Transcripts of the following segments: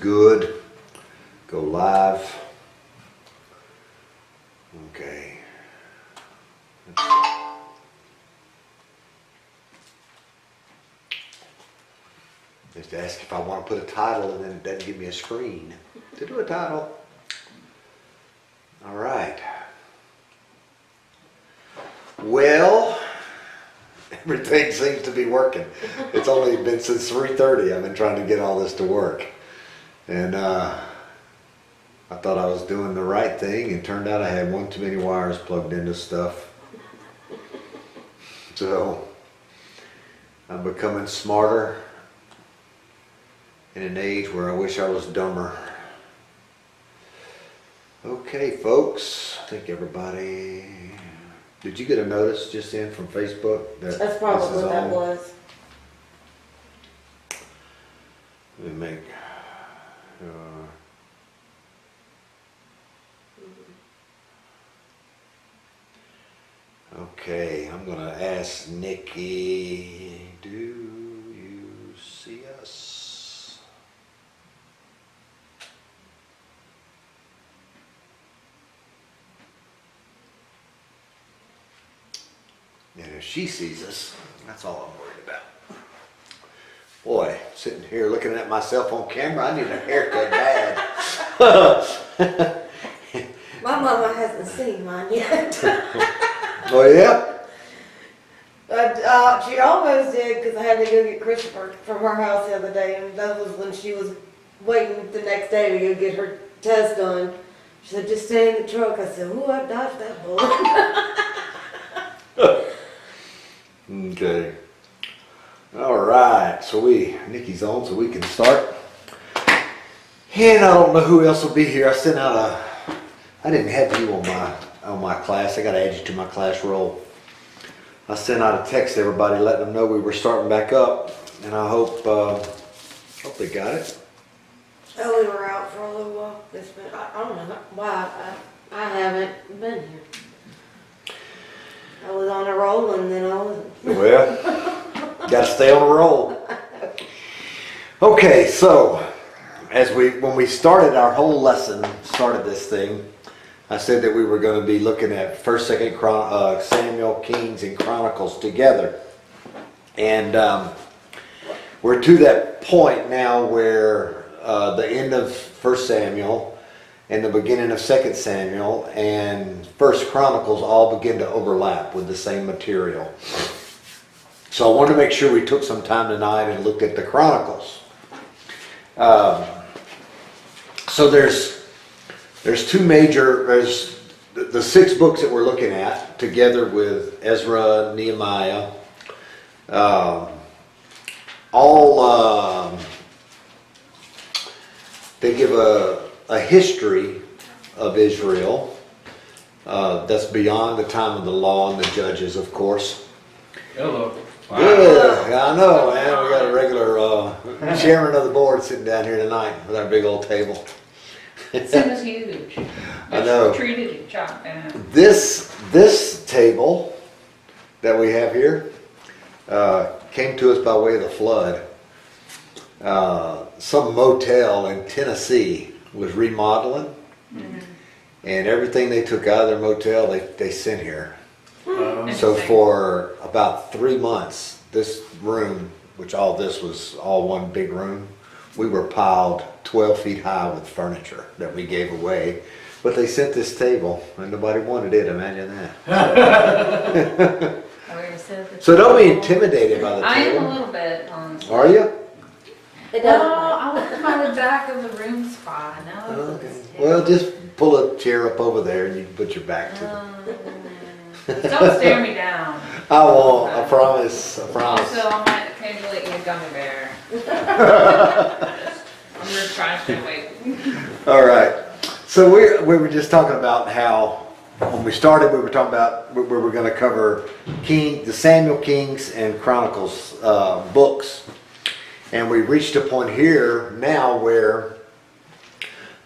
Good. Go live. Okay. Just ask if I want to put a title, and then it doesn't give me a screen to do a title. All right. Well, everything seems to be working. It's only been since 3:30 I've been trying to get all this to work. And I thought I was doing the right thing, and turned out I had one too many wires plugged into stuff. So I'm becoming smarter in an age where I wish I was dumber. Okay, folks, I think everybody... Did you get a notice just in from Facebook? That's probably what that was. Let me make... okay, I'm going to ask Nikki, do you see us? And if she sees us, that's all I'm worried about. Boy, sitting here looking at myself on camera, I need a haircut bad. My mama hasn't seen mine yet. Oh, yeah? But she almost did, because I had to go get Christopher from her house the other day, and that was when she was waiting the next day to go get her test done. She said, just stay in the truck. I said, ooh, I dodged that bullet. Okay. All right. So Nikki's on, so we can start. And I don't know who else will be here. I sent out I didn't have you on my class. I got to add you to my class roll. I sent out a text to everybody letting them know we were starting back up, and I hope they got it. Oh, we were out for a little while. I don't know why. I haven't been here. I was on a roll, and then I wasn't. Well, got to stay on a roll. Okay, so when we started our whole lesson, started this thing, I said that we were going to be looking at 1st, 2nd Samuel, Kings, and Chronicles together. And we're to that point now where the end of 1st Samuel and the beginning of 2nd Samuel and 1st Chronicles all begin to overlap with the same material. So I wanted to make sure we took some time tonight and looked at the Chronicles. So there's two major, there's the 6 books that we're looking at together with Ezra, Nehemiah, they give a history of Israel that's beyond the time of the law and the judges, of course. Hello. Wow. Yeah, I know, man. We got a regular chairman of the board sitting down here tonight with our big old table. It was huge. I know. Treated it chopped down. This table that we have here came to us by way of the flood. Some motel in Tennessee was remodeling, and everything they took out of their motel they sent here. So for about 3 months, this room, which all this was all one big room, we were piled 12 feet high with furniture that we gave away. But they sent this table, and nobody wanted it. Imagine that. So don't be intimidated by the table. I am a little bit, honestly. Are you? It No, doesn't. I was by the back of the room spot. No, Okay. Well, just pull a chair up over there, and you can put your back to it. Don't stare me down. I won't. I promise. I promise. Also, I might occasionally eat a gummy bear. I'm just trying to stay awake. All right. So we were just talking about how when we started, we were talking about we were going to cover the Samuel, Kings, and Chronicles books, and we reached a point here now where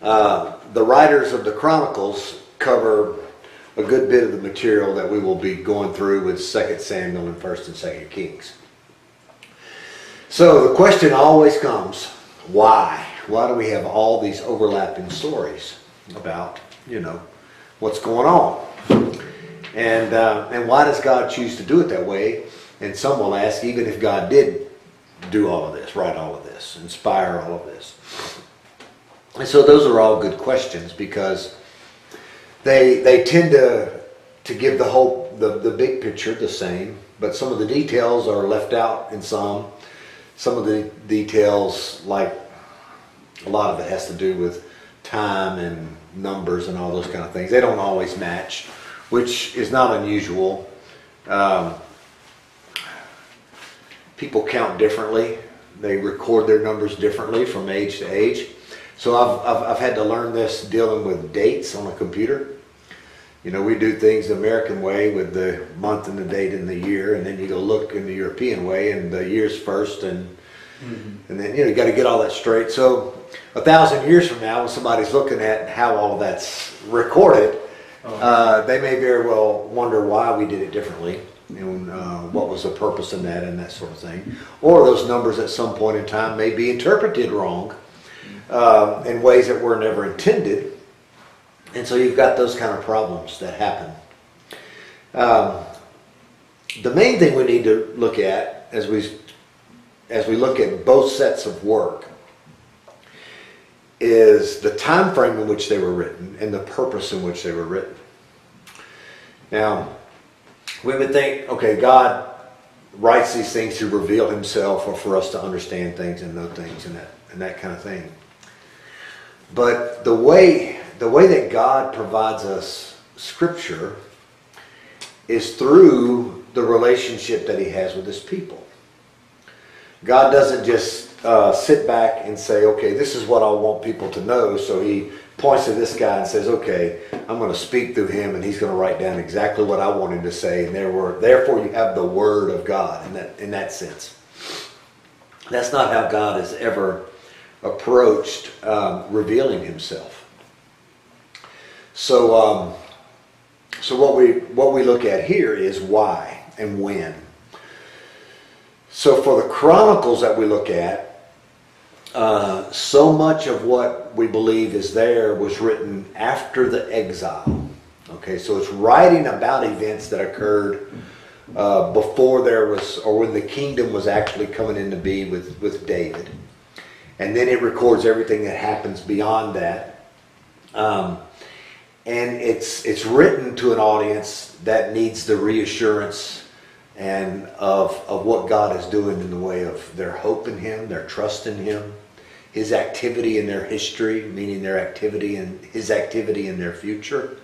the writers of the Chronicles cover a good bit of the material that we will be going through with 2nd Samuel and 1st and 2nd Kings. So the question always comes, why? why do we have all these overlapping stories about, what's going on? And why does God choose to do it that way? And some will ask, even if God did do all of this, write all of this, inspire all of this. And so those are all good questions, because they tend to give the big picture the same, but some of the details are left out in some. Some of the details, like a lot of it has to do with time and numbers and all those kind of things. They don't always match, which is not unusual. People count differently. They record their numbers differently from age to age. So I've had to learn this dealing with dates on a computer. We do things the American way with the month and the date and the year, and then you go look in the European way and the years first, and then you got to get all that straight. So 1,000 years from now, when somebody's looking at how all of that's recorded, they may very well wonder why we did it differently, and what was the purpose in that and that sort of thing. Or those numbers at some point in time may be interpreted wrong in ways that were never intended. And so you've got those kind of problems that happen. The main thing we need to look at as we look at both sets of work is the time frame in which they were written and the purpose in which they were written. Now, we would think, okay, God writes these things to reveal himself or for us to understand things and know things and that kind of thing. But the way that God provides us Scripture is through the relationship that he has with his people. God doesn't just sit back and say, okay, this is what I want people to know. So he points to this guy and says, okay, I'm going to speak through him and he's going to write down exactly what I want him to say. And therefore you have the Word of God in that sense. That's not how God has ever approached revealing himself. So what we look at here is why and when. So for the Chronicles that we look at, so much of what we believe is there was written after the exile. Okay, so it's writing about events that occurred before there was, or when the kingdom was actually coming into being with David. And then it records everything that happens beyond that. And it's written to an audience that needs the reassurance and of what God is doing in the way of their hope in him, their trust in him, his activity in their history, meaning their activity and his activity in their future.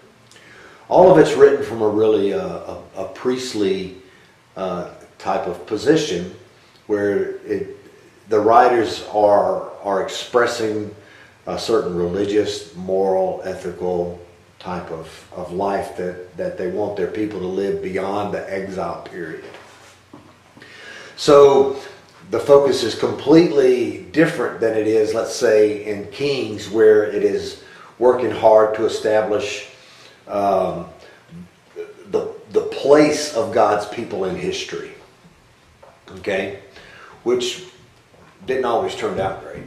All of it's written from a really a priestly type of position where the writers are expressing a certain religious, moral, ethical type of life that they want their people to live beyond the exile period. So the focus is completely different than it is, let's say, in Kings, where it is working hard to establish the place of God's people in history. Okay? Which didn't always turn out great.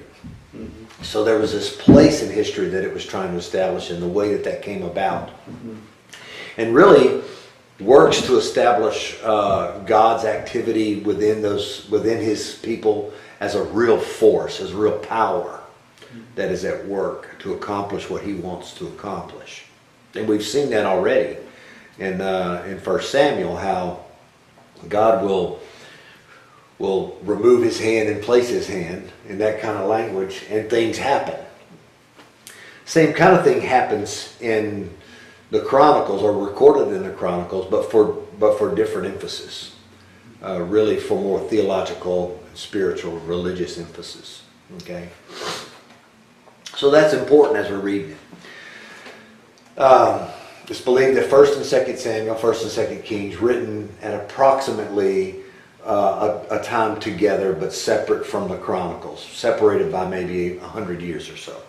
So there was this place in history that it was trying to establish and the way that came about. And really works to establish God's activity within his people as a real force, as real power that is at work to accomplish what he wants to accomplish. And we've seen that already in 1 Samuel, how God will remove his hand and place his hand in that kind of language, and things happen. Same kind of thing happens in the Chronicles, or recorded in the Chronicles, but for different emphasis. Really for more theological, spiritual, religious emphasis. Okay? So that's important as we're reading it. It's believed that 1st and 2nd Samuel, 1st and 2nd Kings, written at approximately a time together, but separate from the Chronicles, separated by maybe 100 years or so.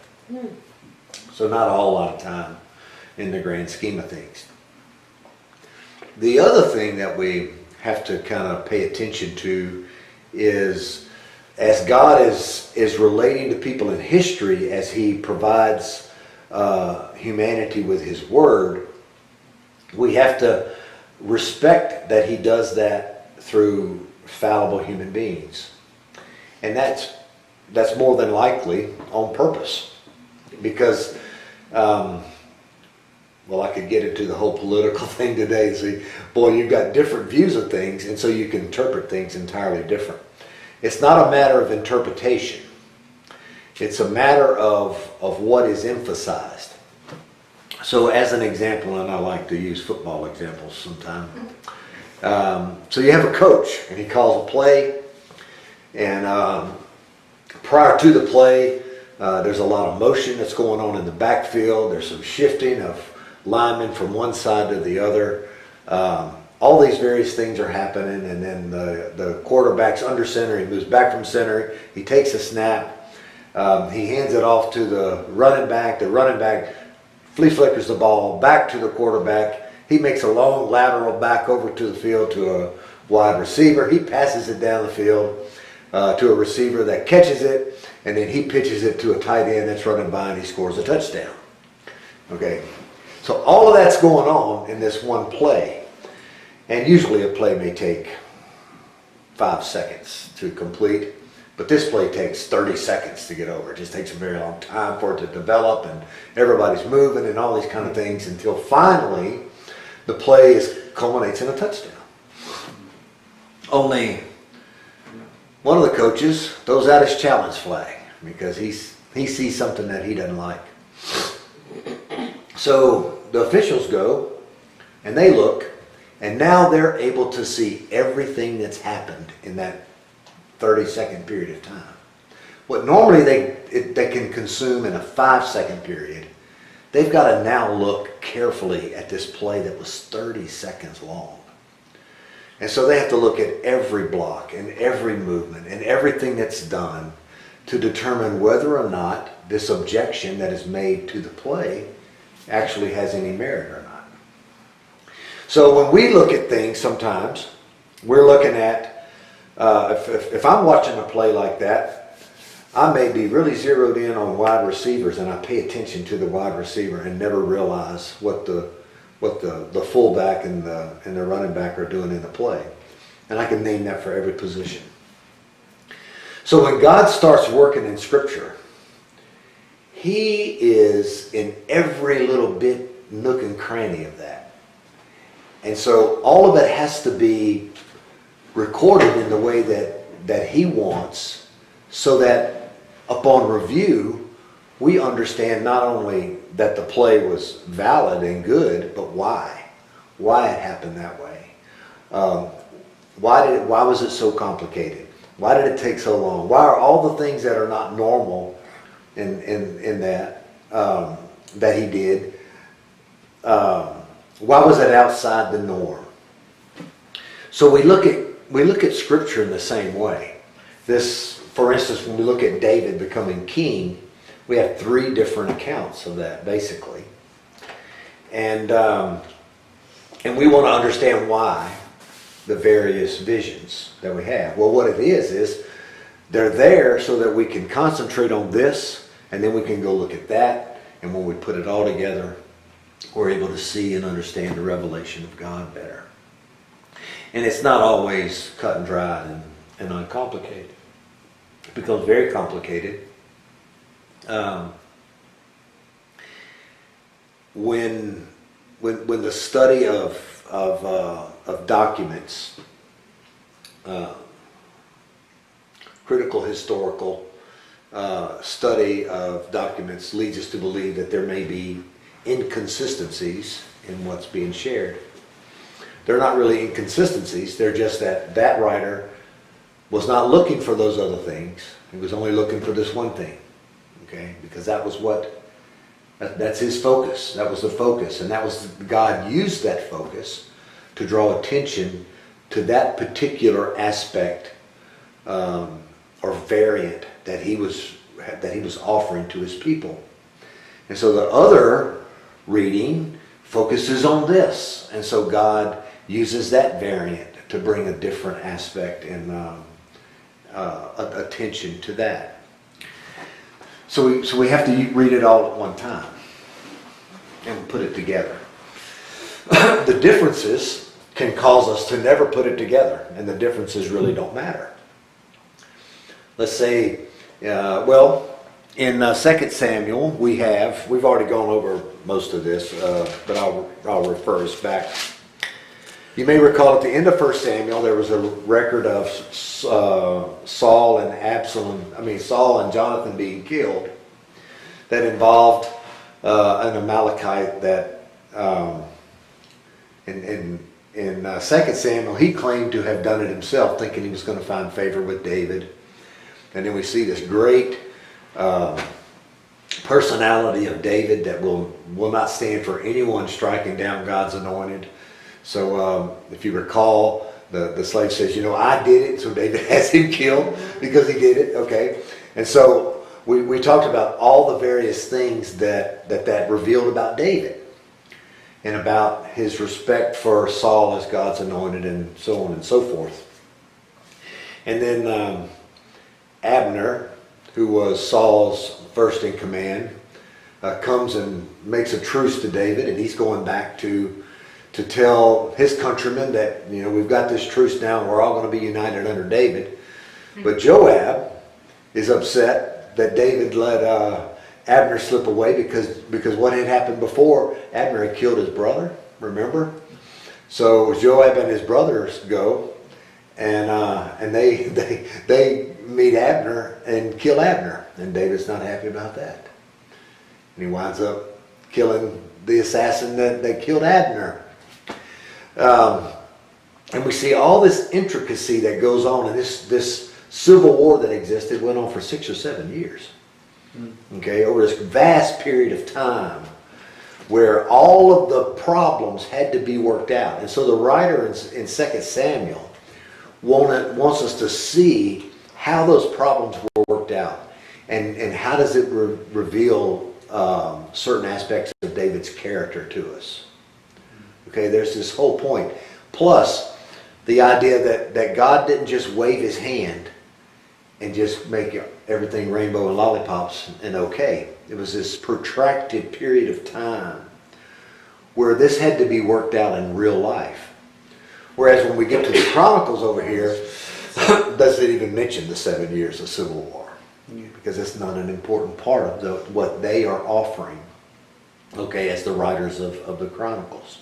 So not a whole lot of time in the grand scheme of things. The other thing that we have to kind of pay attention to is, as God is relating to people in history, as He provides humanity with His Word, we have to respect that He does that through fallible human beings. And that's more than likely on purpose. Because, well, I could get into the whole political thing today and say, boy, you've got different views of things, and so you can interpret things entirely different. It's not a matter of interpretation. It's a matter of what is emphasized. So as an example, and I like to use football examples sometimes. So you have a coach, and he calls a play, and prior to the play, there's a lot of motion that's going on in the backfield. There's some shifting of linemen from one side to the other. All these various things are happening, and then the quarterback's under center. He moves back from center. He takes a snap. He hands it off to the running back. The running back flea flickers the ball back to the quarterback. He makes a long lateral back over to the field to a wide receiver. He passes it down the field to a receiver that catches it, and then he pitches it to a tight end that's running by, and he scores a touchdown. Okay, so all of that's going on in this one play. And usually a play may take 5 seconds to complete, but this play takes 30 seconds to get over. It just takes a very long time for it to develop, and everybody's moving and all these kind of things until finally the play culminates in a touchdown. Only one of the coaches throws out his challenge flag because he sees something that he doesn't like. So the officials go and they look, and now they're able to see everything that's happened in that 30-second period of time. What normally they can consume in a 5-second period, they've got to now look carefully at this play that was 30 seconds long. And so they have to look at every block and every movement and everything that's done to determine whether or not this objection that is made to the play actually has any merit or not. So when we look at things sometimes, we're looking at, if I'm watching a play like that, I may be really zeroed in on wide receivers, and I pay attention to the wide receiver and never realize what the fullback and the running back are doing in the play. And I can name that for every position. So when God starts working in Scripture, He is in every little bit, nook and cranny of that. And so all of it has to be recorded in the way that He wants, so that upon review, we understand not only that the play was valid and good, but why it happened that way. Why was it so complicated? Why did it take so long? Why are all the things that are not normal in that that He did? Why was it outside the norm? So we look at Scripture in the same way. This, for instance, when we look at David becoming king, we have 3 different accounts of that, basically. And we want to understand why the various visions that we have. Well, what it is they're there so that we can concentrate on this, and then we can go look at that, and when we put it all together, we're able to see and understand the revelation of God better. And it's not always cut and dried and uncomplicated. It becomes very complicated when the study of documents, critical historical study of documents leads us to believe that there may be inconsistencies in what's being shared. They're not really inconsistencies, they're just that writer was not looking for those other things. He was only looking for this one thing. Okay? Because that's his focus. That was the focus. And that was, God used that focus to draw attention to that particular aspect or variant that he was offering to His people. And so the other reading focuses on this. And so God uses that variant to bring a different aspect and attention to that. So we have to read it all at one time and put it together. The differences can cause us to never put it together, and the differences really don't matter. Let's say, in 2 Samuel, we've already gone over most of this, but I'll refer us back. You may recall at the end of 1 Samuel, there was a record of Saul and Jonathan being killed that involved an Amalekite that in 2 Samuel, he claimed to have done it himself, thinking he was going to find favor with David. And then we see this great personality of David that will not stand for anyone striking down God's anointed. So if you recall, the slave says, I did it, so David has him killed because he did it, okay? And so we talked about all the various things that revealed about David and about his respect for Saul as God's anointed and so on and so forth. And then Abner, who was Saul's first in command, comes and makes a truce to David, and he's going back to tell his countrymen that, we've got this truce now and we're all going to be united under David. But Joab is upset that David let Abner slip away because what had happened before, Abner had killed his brother, remember? So Joab and his brothers go, and they meet Abner and kill Abner, and David's not happy about that. And he winds up killing the assassin that killed Abner. And we see all this intricacy that goes on, and this civil war that existed went on for 6 or 7 years. Okay, over this vast period of time where all of the problems had to be worked out. And so the writer in 2 Samuel wants us to see how those problems were worked out and how does it reveal certain aspects of David's character to us. Okay, there's this whole point. Plus, the idea that God didn't just wave his hand and just make everything rainbow and lollipops and okay. It was this protracted period of time where this had to be worked out in real life. Whereas when we get to the Chronicles over here, it doesn't even mention the 7 years of civil war. Because it's not an important part of what they are offering, okay, as the writers of the Chronicles.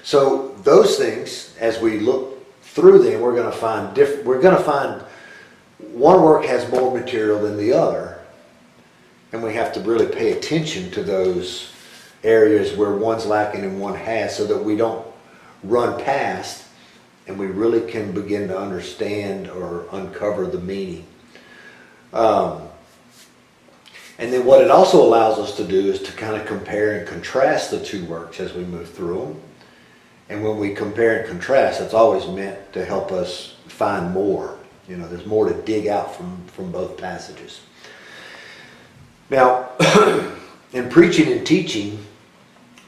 So those things, as we look through them, we're going to find one work has more material than the other, and we have to really pay attention to those areas where one's lacking and one has, so that we don't run past and we really can begin to understand or uncover the meaning. And then what it also allows us to do is to kind of compare and contrast the two works as we move through them. And when we compare and contrast, it's always meant to help us find more. There's more to dig out from both passages. Now, in preaching and teaching,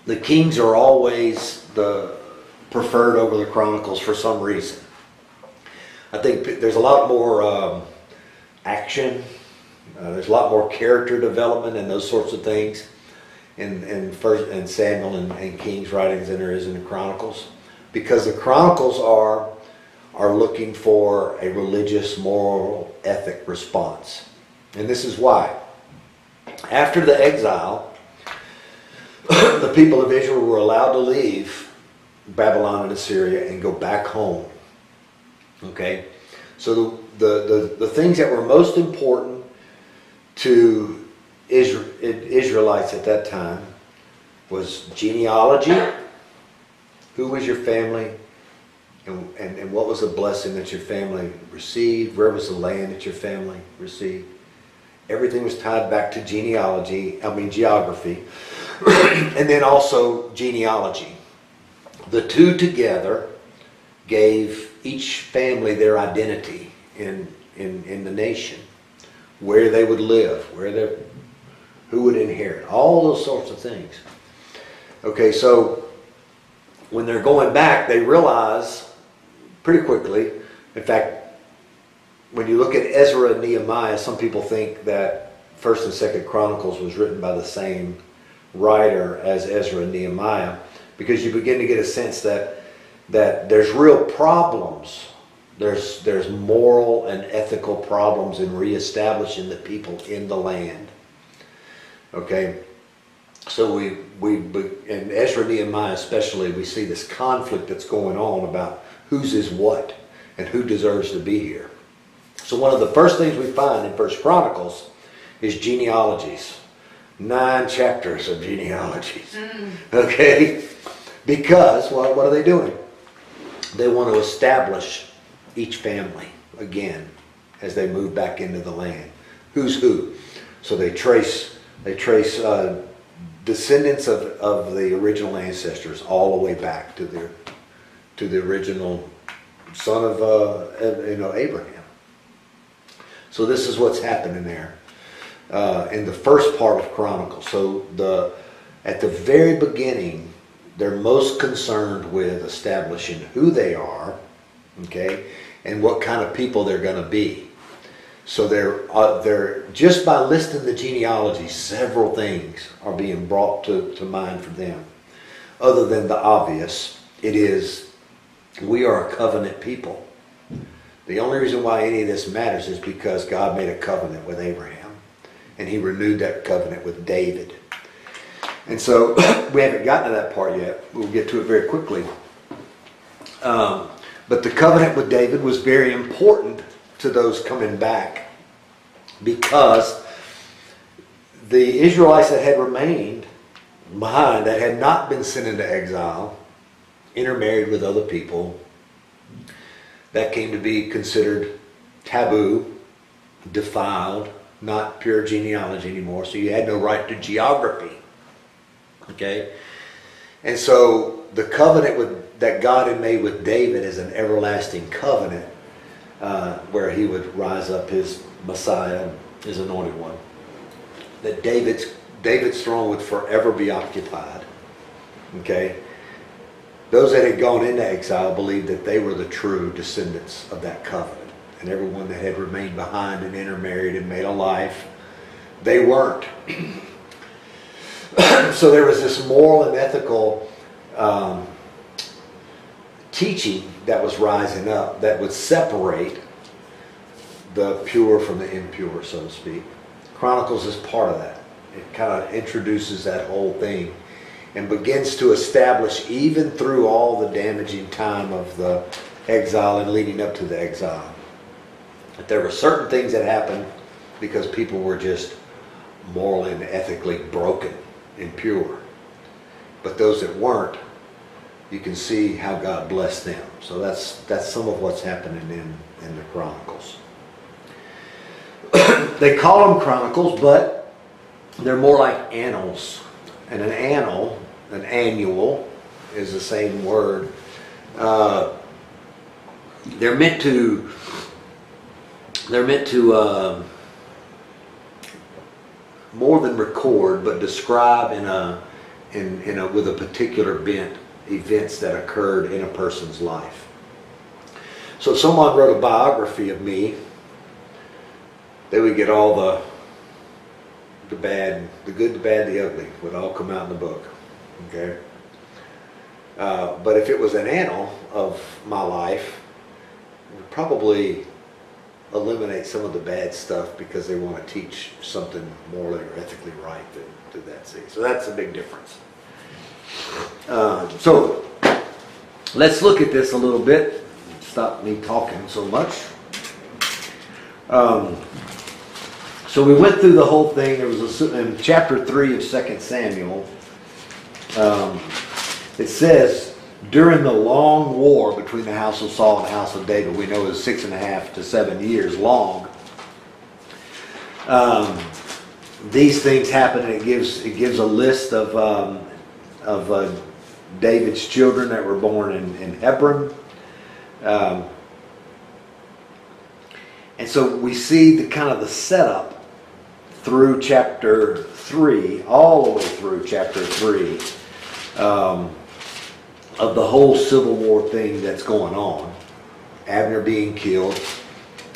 the Kings are always the preferred over the Chronicles for some reason. I think there's a lot more action. There's a lot more character development and those sorts of things in Samuel and King's writings than there is in the Chronicles, because the Chronicles are looking for a religious, moral, ethic response. And this is why. After the exile, the people of Israel were allowed to leave Babylon and Assyria and go back home. Okay? So the things that were most important to Israelites at that time was genealogy, who was your family, and what was the blessing that your family received, where was the land that your family received. Everything was tied back to geography, and then also genealogy. The two together gave each family their identity in the nation, where they would live, who would inherit, all those sorts of things. Okay, so when they're going back, they realize pretty quickly, in fact, when you look at Ezra and Nehemiah, some people think that First and Second Chronicles was written by the same writer as Ezra and Nehemiah, because you begin to get a sense that there's real problems. There's moral and ethical problems in reestablishing the people in the land. Okay, so we in Ezra and Nehemiah especially, we see this conflict that's going on about whose is what and who deserves to be here. So one of the first things we find in First Chronicles is genealogies. 9 chapters of genealogies. Okay? Because, well, what are they doing? They want to establish each family again as they move back into the land. Who's who? So they trace descendants of the original ancestors all the way back to the original son of Abraham. So this is what's happening there. In the first part of Chronicles. So at the very beginning, they're most concerned with establishing who they are, okay, and what kind of people they're going to be. So they're just by listing the genealogy, several things are being brought to mind for them. Other than the obvious, it is, we are a covenant people. The only reason why any of this matters is because God made a covenant with Abraham. And he renewed that covenant with David. And so we haven't gotten to that part yet. We'll get to it very quickly. But the covenant with David was very important to those coming back, because the Israelites that had remained behind, that had not been sent into exile, intermarried with other people, that came to be considered taboo, defiled, not pure genealogy anymore, so you had no right to geography. Okay? And so the covenant that God had made with David is an everlasting covenant, where he would rise up his Messiah, his anointed one. That David's throne would forever be occupied. Okay? Those that had gone into exile believed that they were the true descendants of that covenant. And everyone that had remained behind and intermarried and made a life, they weren't. So there was this moral and ethical teaching that was rising up that would separate the pure from the impure, so to speak. Chronicles is part of that. It kind of introduces that whole thing and begins to establish, even through all the damaging time of the exile and leading up to the exile, that there were certain things that happened because people were just morally and ethically broken, impure. But those that weren't, you can see how God blessed them. So that's some of what's happening in the Chronicles. They call them Chronicles, but they're more like annals. And an annal, an annual, is the same word. They're meant to more than record, but describe with a particular bent events that occurred in a person's life. So if someone wrote a biography of me, they would get all the bad, the good, the bad, the ugly would all come out in the book. Okay. But if it was an annal of my life, it would probably eliminate some of the bad stuff because they want to teach something morally or ethically right to that scene. So that's a big difference. So let's look at this a little bit. Stop me talking so much. So we went through the whole thing. There was in chapter 3 of 2 Samuel. It says, during the long war between the house of Saul and the house of David, we know it was 6.5 to 7 years long. These things happen, and it gives a list of David's children that were born in Hebron. And so we see the kind of the setup through chapter 3, all the way through chapter 3. Of the whole Civil War thing that's going on. Abner being killed,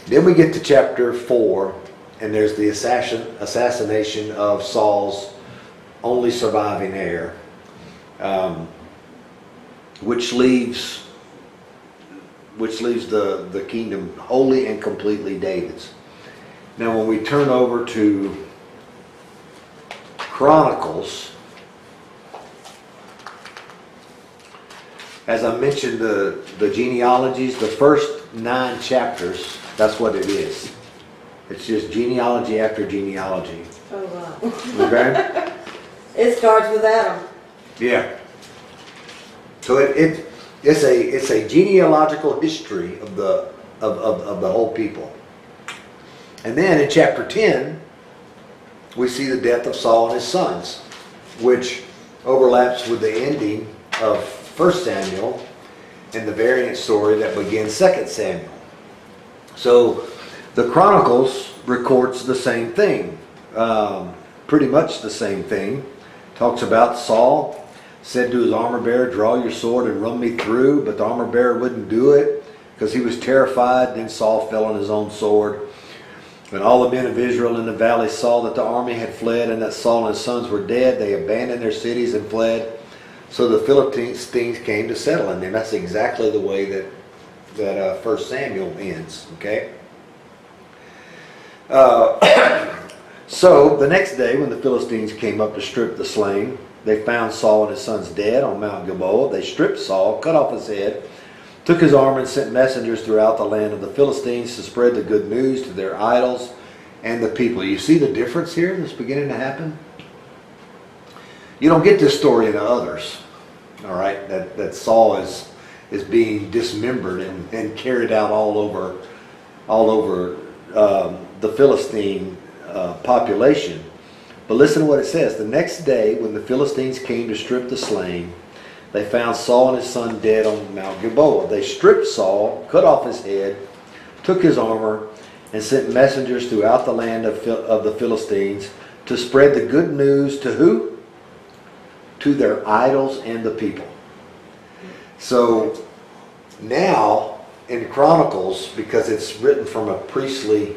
Then we get to chapter 4, and there's the assassination of Saul's only surviving heir, which leaves the kingdom wholly and completely David's. Now when we turn over to Chronicles, as I mentioned, the genealogies, the first 9 chapters, that's what it is. It's just genealogy after genealogy. Oh, wow. Okay? It starts with Adam. Yeah. So it's a genealogical history of the whole people. And then in chapter 10, we see the death of Saul and his sons, which overlaps with the ending of 1 Samuel and the variant story that begins 2 Samuel. So the Chronicles records the same thing, pretty much the same thing. Talks about Saul said to his armor bearer, "Draw your sword and run me through," but the armor bearer wouldn't do it because he was terrified. Then Saul fell on his own sword. When all the men of Israel in the valley saw that the army had fled and that Saul and his sons were dead, they abandoned their cities and fled. So the Philistines came to settle in them. That's exactly the way that 1 Samuel ends. Okay. So the next day, when the Philistines came up to strip the slain, they found Saul and his sons dead on Mount Gilboa. They stripped Saul, cut off his head, took his armor, and sent messengers throughout the land of the Philistines to spread the good news to their idols and the people. You see the difference here that's beginning to happen? You don't get this story in others, all right? That Saul is being dismembered and carried out all over the Philistine population. But listen to what it says. The next day, when the Philistines came to strip the slain, they found Saul and his son dead on Mount Gilboa. They stripped Saul, cut off his head, took his armor, and sent messengers throughout the land of the Philistines to spread the good news to who? To their idols and the people. So now in Chronicles, because it's written from a priestly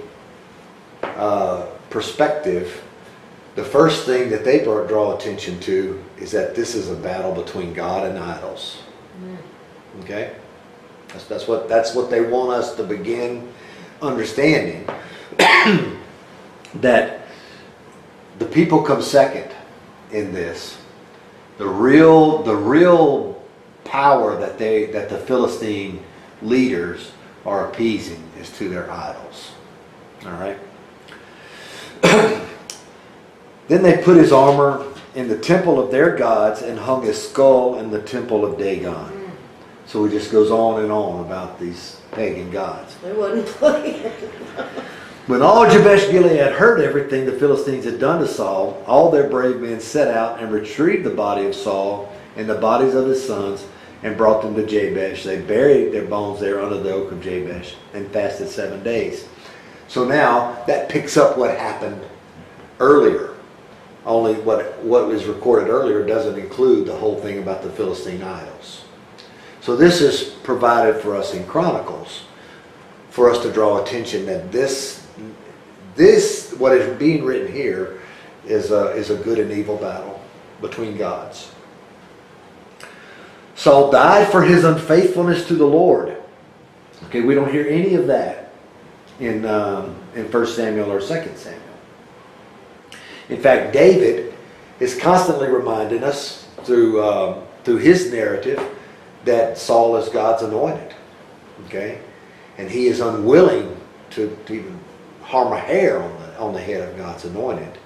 perspective, the first thing that they draw attention to is that this is a battle between God and idols. Okay? That's what they want us to begin understanding. That the people come second in this. The real power that the Philistine leaders are appeasing is to their idols. All right? Then they put his armor in the temple of their gods and hung his skull in the temple of Dagon. So it just goes on and on about these pagan gods. They wouldn't play. When all Jabesh Gilead heard everything the Philistines had done to Saul, all their brave men set out and retrieved the body of Saul and the bodies of his sons and brought them to Jabesh. They buried their bones there under the oak of Jabesh and fasted 7 days. So now that picks up what happened earlier. Only what was recorded earlier doesn't include the whole thing about the Philistine idols. So this is provided for us in Chronicles for us to draw attention that this what is being written here is a good and evil battle between gods. Saul died for his unfaithfulness to the Lord. Okay, we don't hear any of that in 1 Samuel or 2 Samuel. In fact, David is constantly reminding us through his narrative that Saul is God's anointed. Okay, and he is unwilling to even harm a hair on the head of God's anointed.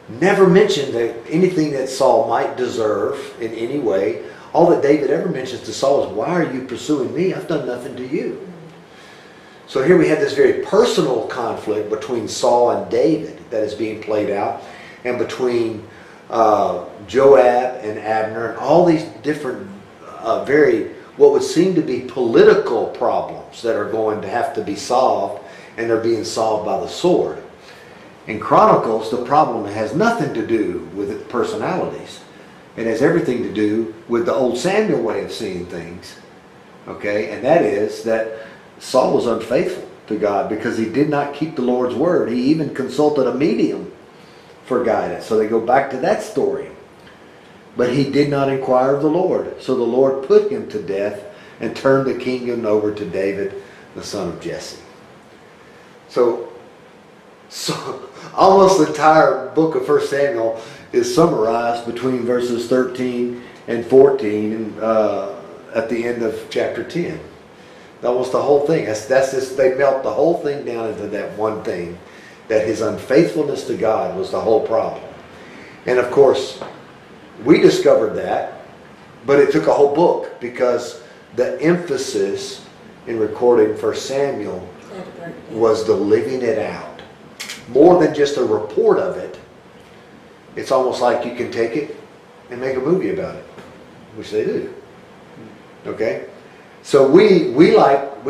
Never mentioned anything that Saul might deserve in any way. All that David ever mentions to Saul is, "Why are you pursuing me? I've done nothing to you." So here we have this very personal conflict between Saul and David that is being played out, and between Joab and Abner, and all these different what would seem to be political problems that are going to have to be solved, and they're being solved by the sword. In Chronicles, the problem has nothing to do with personalities. It has everything to do with the old Samuel way of seeing things. Okay, and that is that Saul was unfaithful. to God because he did not keep the Lord's word. He even consulted a medium for guidance. So they go back to that story. But he did not inquire of the Lord. So the Lord put him to death and turned the kingdom over to David, the son of Jesse. So almost the entire book of 1 Samuel is summarized between verses 13 and 14 at the end of chapter 10. Almost the whole thing. That's just, they melt the whole thing down into that one thing, that his unfaithfulness to God was the whole problem. And of course, we discovered that, but it took a whole book because the emphasis in recording 1 Samuel was the living it out. More than just a report of it. It's almost like you can take it and make a movie about it, which they do. Okay? So we like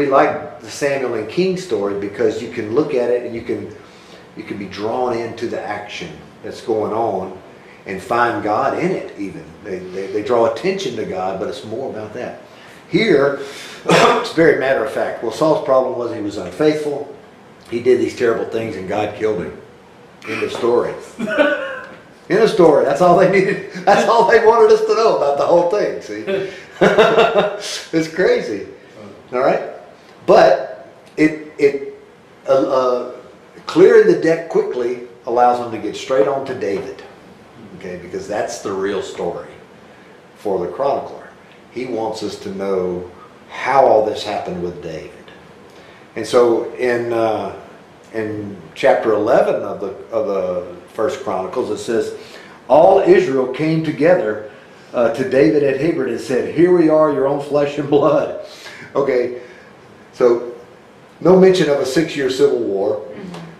the Samuel and King story because you can look at it and you can be drawn into the action that's going on and find God in it even. They draw attention to God, but it's more about that. Here, it's very matter of fact. Well, Saul's problem was he was unfaithful. He did these terrible things and God killed him. End of story. End of story. That's all they needed. That's all they wanted us to know about the whole thing, see? It's crazy. All right? But it clearing the deck quickly allows them to get straight on to David. Okay? Because that's the real story for the chronicler. He wants us to know how all this happened with David. And so in chapter 11 of the First Chronicles, it says, all Israel came together to David at Hebron and said, here we are, your own flesh and blood. Okay, so no mention of a 6-year civil war.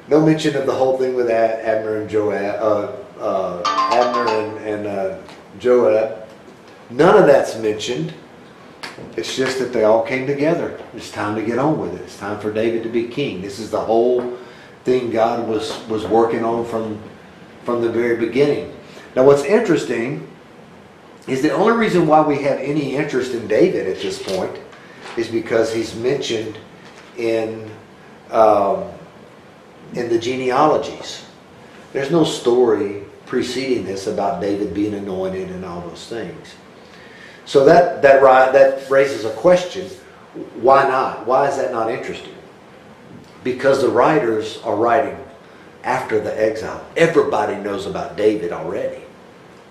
No mention of the whole thing with Abner and Joab. Joab. None of that's mentioned. It's just that they all came together. It's time to get on with it. It's time for David to be king. This is the whole thing God was working on from the very beginning. Now what's interesting is the only reason why we have any interest in David at this point is because he's mentioned in the genealogies. There's no story preceding this about David being anointed and all those things. So that raises a question. Why not? Why is that not interesting? Because the writers are writing after the exile. Everybody knows about David already.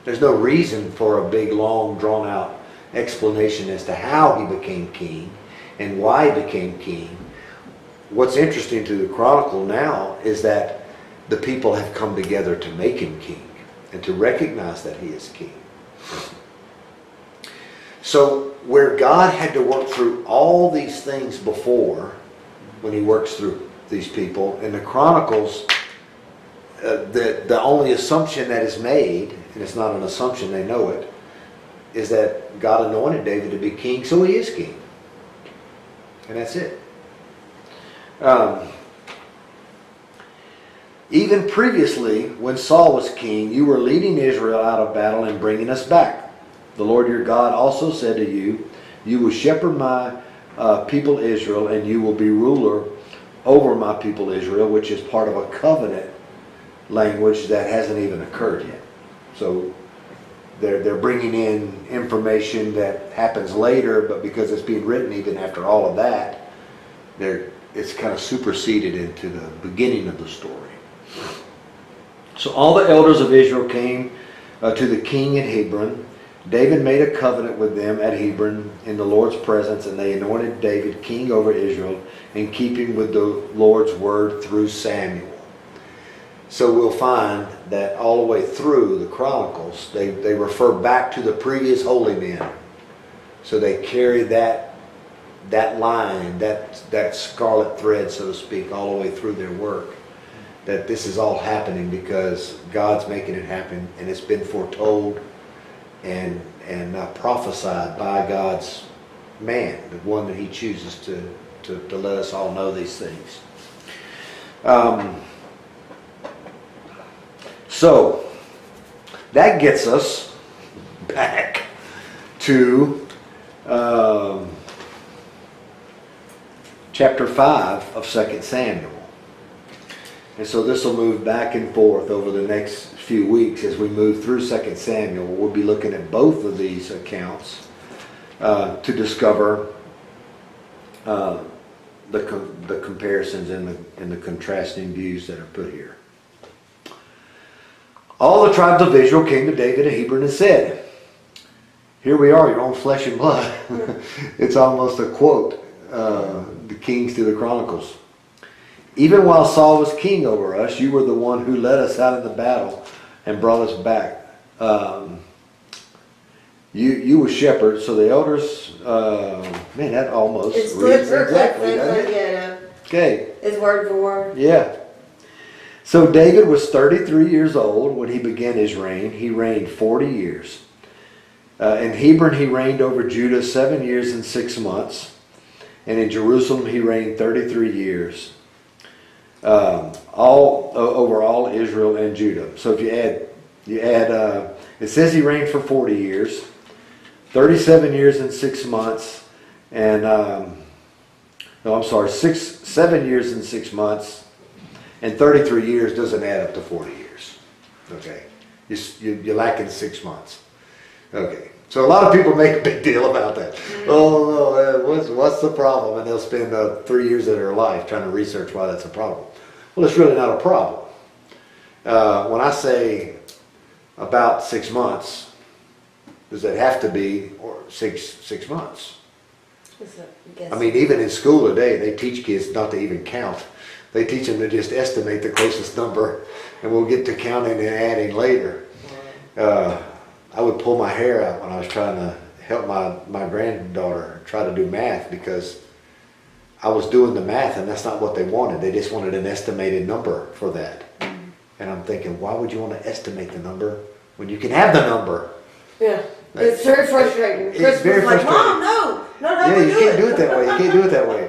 There's no reason for a big, long, drawn-out explanation as to how he became king and why he became king. What's interesting to the Chronicle now is that the people have come together to make him king and to recognize that he is king. So where God had to work through all these things before, when he works through these people, in the Chronicles, the only assumption that is made, and it's not an assumption, they know it, is that God anointed David to be king, so he is king. And that's it. Even previously, when Saul was king, you were leading Israel out of battle and bringing us back. The Lord your God also said to you, you will shepherd my people Israel, and you will be ruler over my people Israel, which is part of a covenant language that hasn't even occurred yet. So they're bringing in information that happens later, but because it's being written even after all of that, it's kind of superseded into the beginning of the story. So all the elders of Israel came to the king at Hebron. David made a covenant with them at Hebron in the Lord's presence, and they anointed David king over Israel in keeping with the Lord's word through Samuel. So we'll find that all the way through the Chronicles, they refer back to the previous holy men. So they carry that line, that scarlet thread, so to speak, all the way through their work. That this is all happening because God's making it happen, and it's been foretold and prophesied by God's man, the one that he chooses to let us all know these things. So that gets us back to chapter chapter 5 of 2 Samuel. And so this will move back and forth over the next few weeks as we move through 2 Samuel. We'll be looking at both of these accounts to discover the comparisons and the contrasting views that are put here. All the tribes of Israel came to David and Hebron and said, "Here we are, your own flesh and blood." It's almost a quote, the Kings to the Chronicles. "Even while Saul was king over us, you were the one who led us out in the battle and brought us back. You were shepherd." So the elders, man, that almost It's reads good exactly, doesn't it? yeah. Okay, It's word for word. yeah. So David was 33 years old when he began his reign. He reigned 40 years. In Hebron he reigned over Judah 7 years and 6 months. And in Jerusalem he reigned 33 years. Over all Israel and Judah. So if you add, it says he reigned for 40 years, 37 years and 6 months, and 7 years and 6 months, and 33 years doesn't add up to 40 years. Okay, you're lacking 6 months. Okay, so a lot of people make a big deal about that. Oh no, what's the problem? And they'll spend 3 years of their life trying to research why that's a problem. Well, it's really not a problem. When I say about 6 months, does it have to be or six months? I mean, even in school today, they teach kids not to even count. They teach them to just estimate the closest number, and we'll get to counting and adding later. I would pull my hair out when I was trying to help my granddaughter try to do math, because I was doing the math and that's not what they wanted. They just wanted an estimated number for that. And I'm thinking, why would you want to estimate the number when you can have the number? Yeah, it's very frustrating. It's Chris very was like, frustrating. "Mom, no, Yeah, we you can't do it that way. You can't do it that way.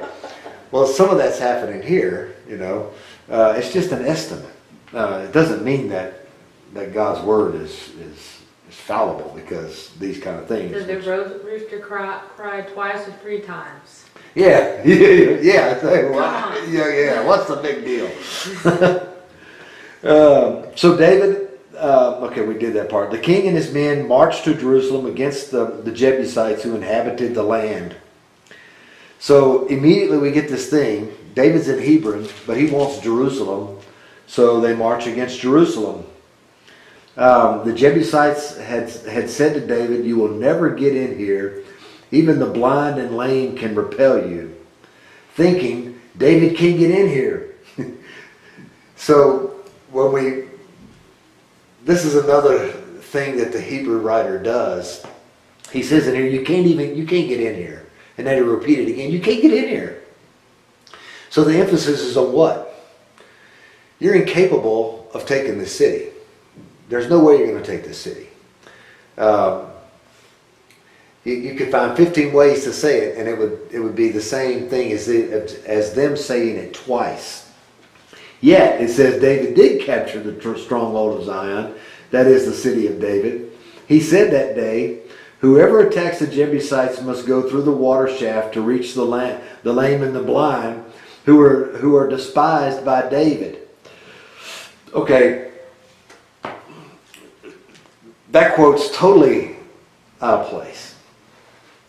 Well, some of that's happening here, you know. It's just an estimate. It doesn't mean that God's word is fallible, because these kind of things. Does the rooster cry twice or 3 times? Yeah, yeah. Yeah. What's the big deal? So David, okay, we did that part. The king and his men marched to Jerusalem against the Jebusites who inhabited the land. So immediately we get this thing. David's in Hebron, but he wants Jerusalem, so they march against Jerusalem. The Jebusites had said to David, "You will never get in here. Even the blind and lame can repel you," thinking David can get in here. So this is another thing that the Hebrew writer does. He says in here, you can't get in here. And then he repeated again, you can't get in here. So the emphasis is on what? You're incapable of taking this city. There's no way you're going to take this city. You could find 15 ways to say it, and it would be the same thing as them saying it twice. Yet it says David did capture the stronghold of Zion, that is the city of David. He said that day, "Whoever attacks the Jebusites must go through the water shaft to reach the lame and the blind, who are despised by David." Okay, that quote's totally out of place,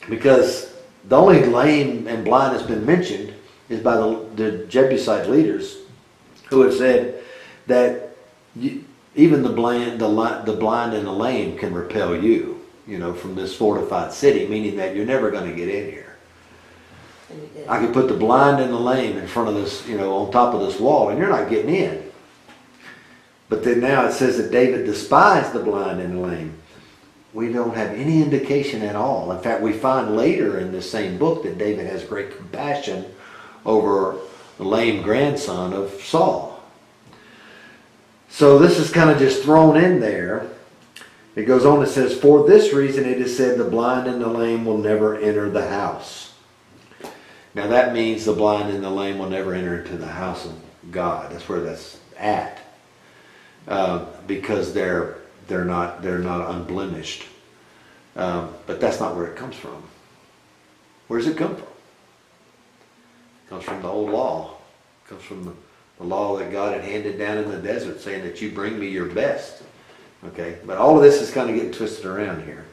because the only lame and blind that's been mentioned is by the Jebusite leaders, who have said that even the blind and the lame can repel you, from this fortified city, meaning that you're never going to get in here. I could put the blind and the lame in front of this, on top of this wall, and you're not getting in. But then now it says that David despised the blind and the lame. We don't have any indication at all. In fact, we find later in this same book that David has great compassion over the lame grandson of Saul. So this is kind of just thrown in there. It goes on, it says, "For this reason it is said, the blind and the lame will never enter the house." Now that means the blind and the lame will never enter into the house of God. That's where that's at. Because they're not unblemished. But that's not where it comes from. Where does it come from? It comes from the old law. It comes from the law that God had handed down in the desert, saying that you bring me your best. Okay, but all of this is kind of getting twisted around here.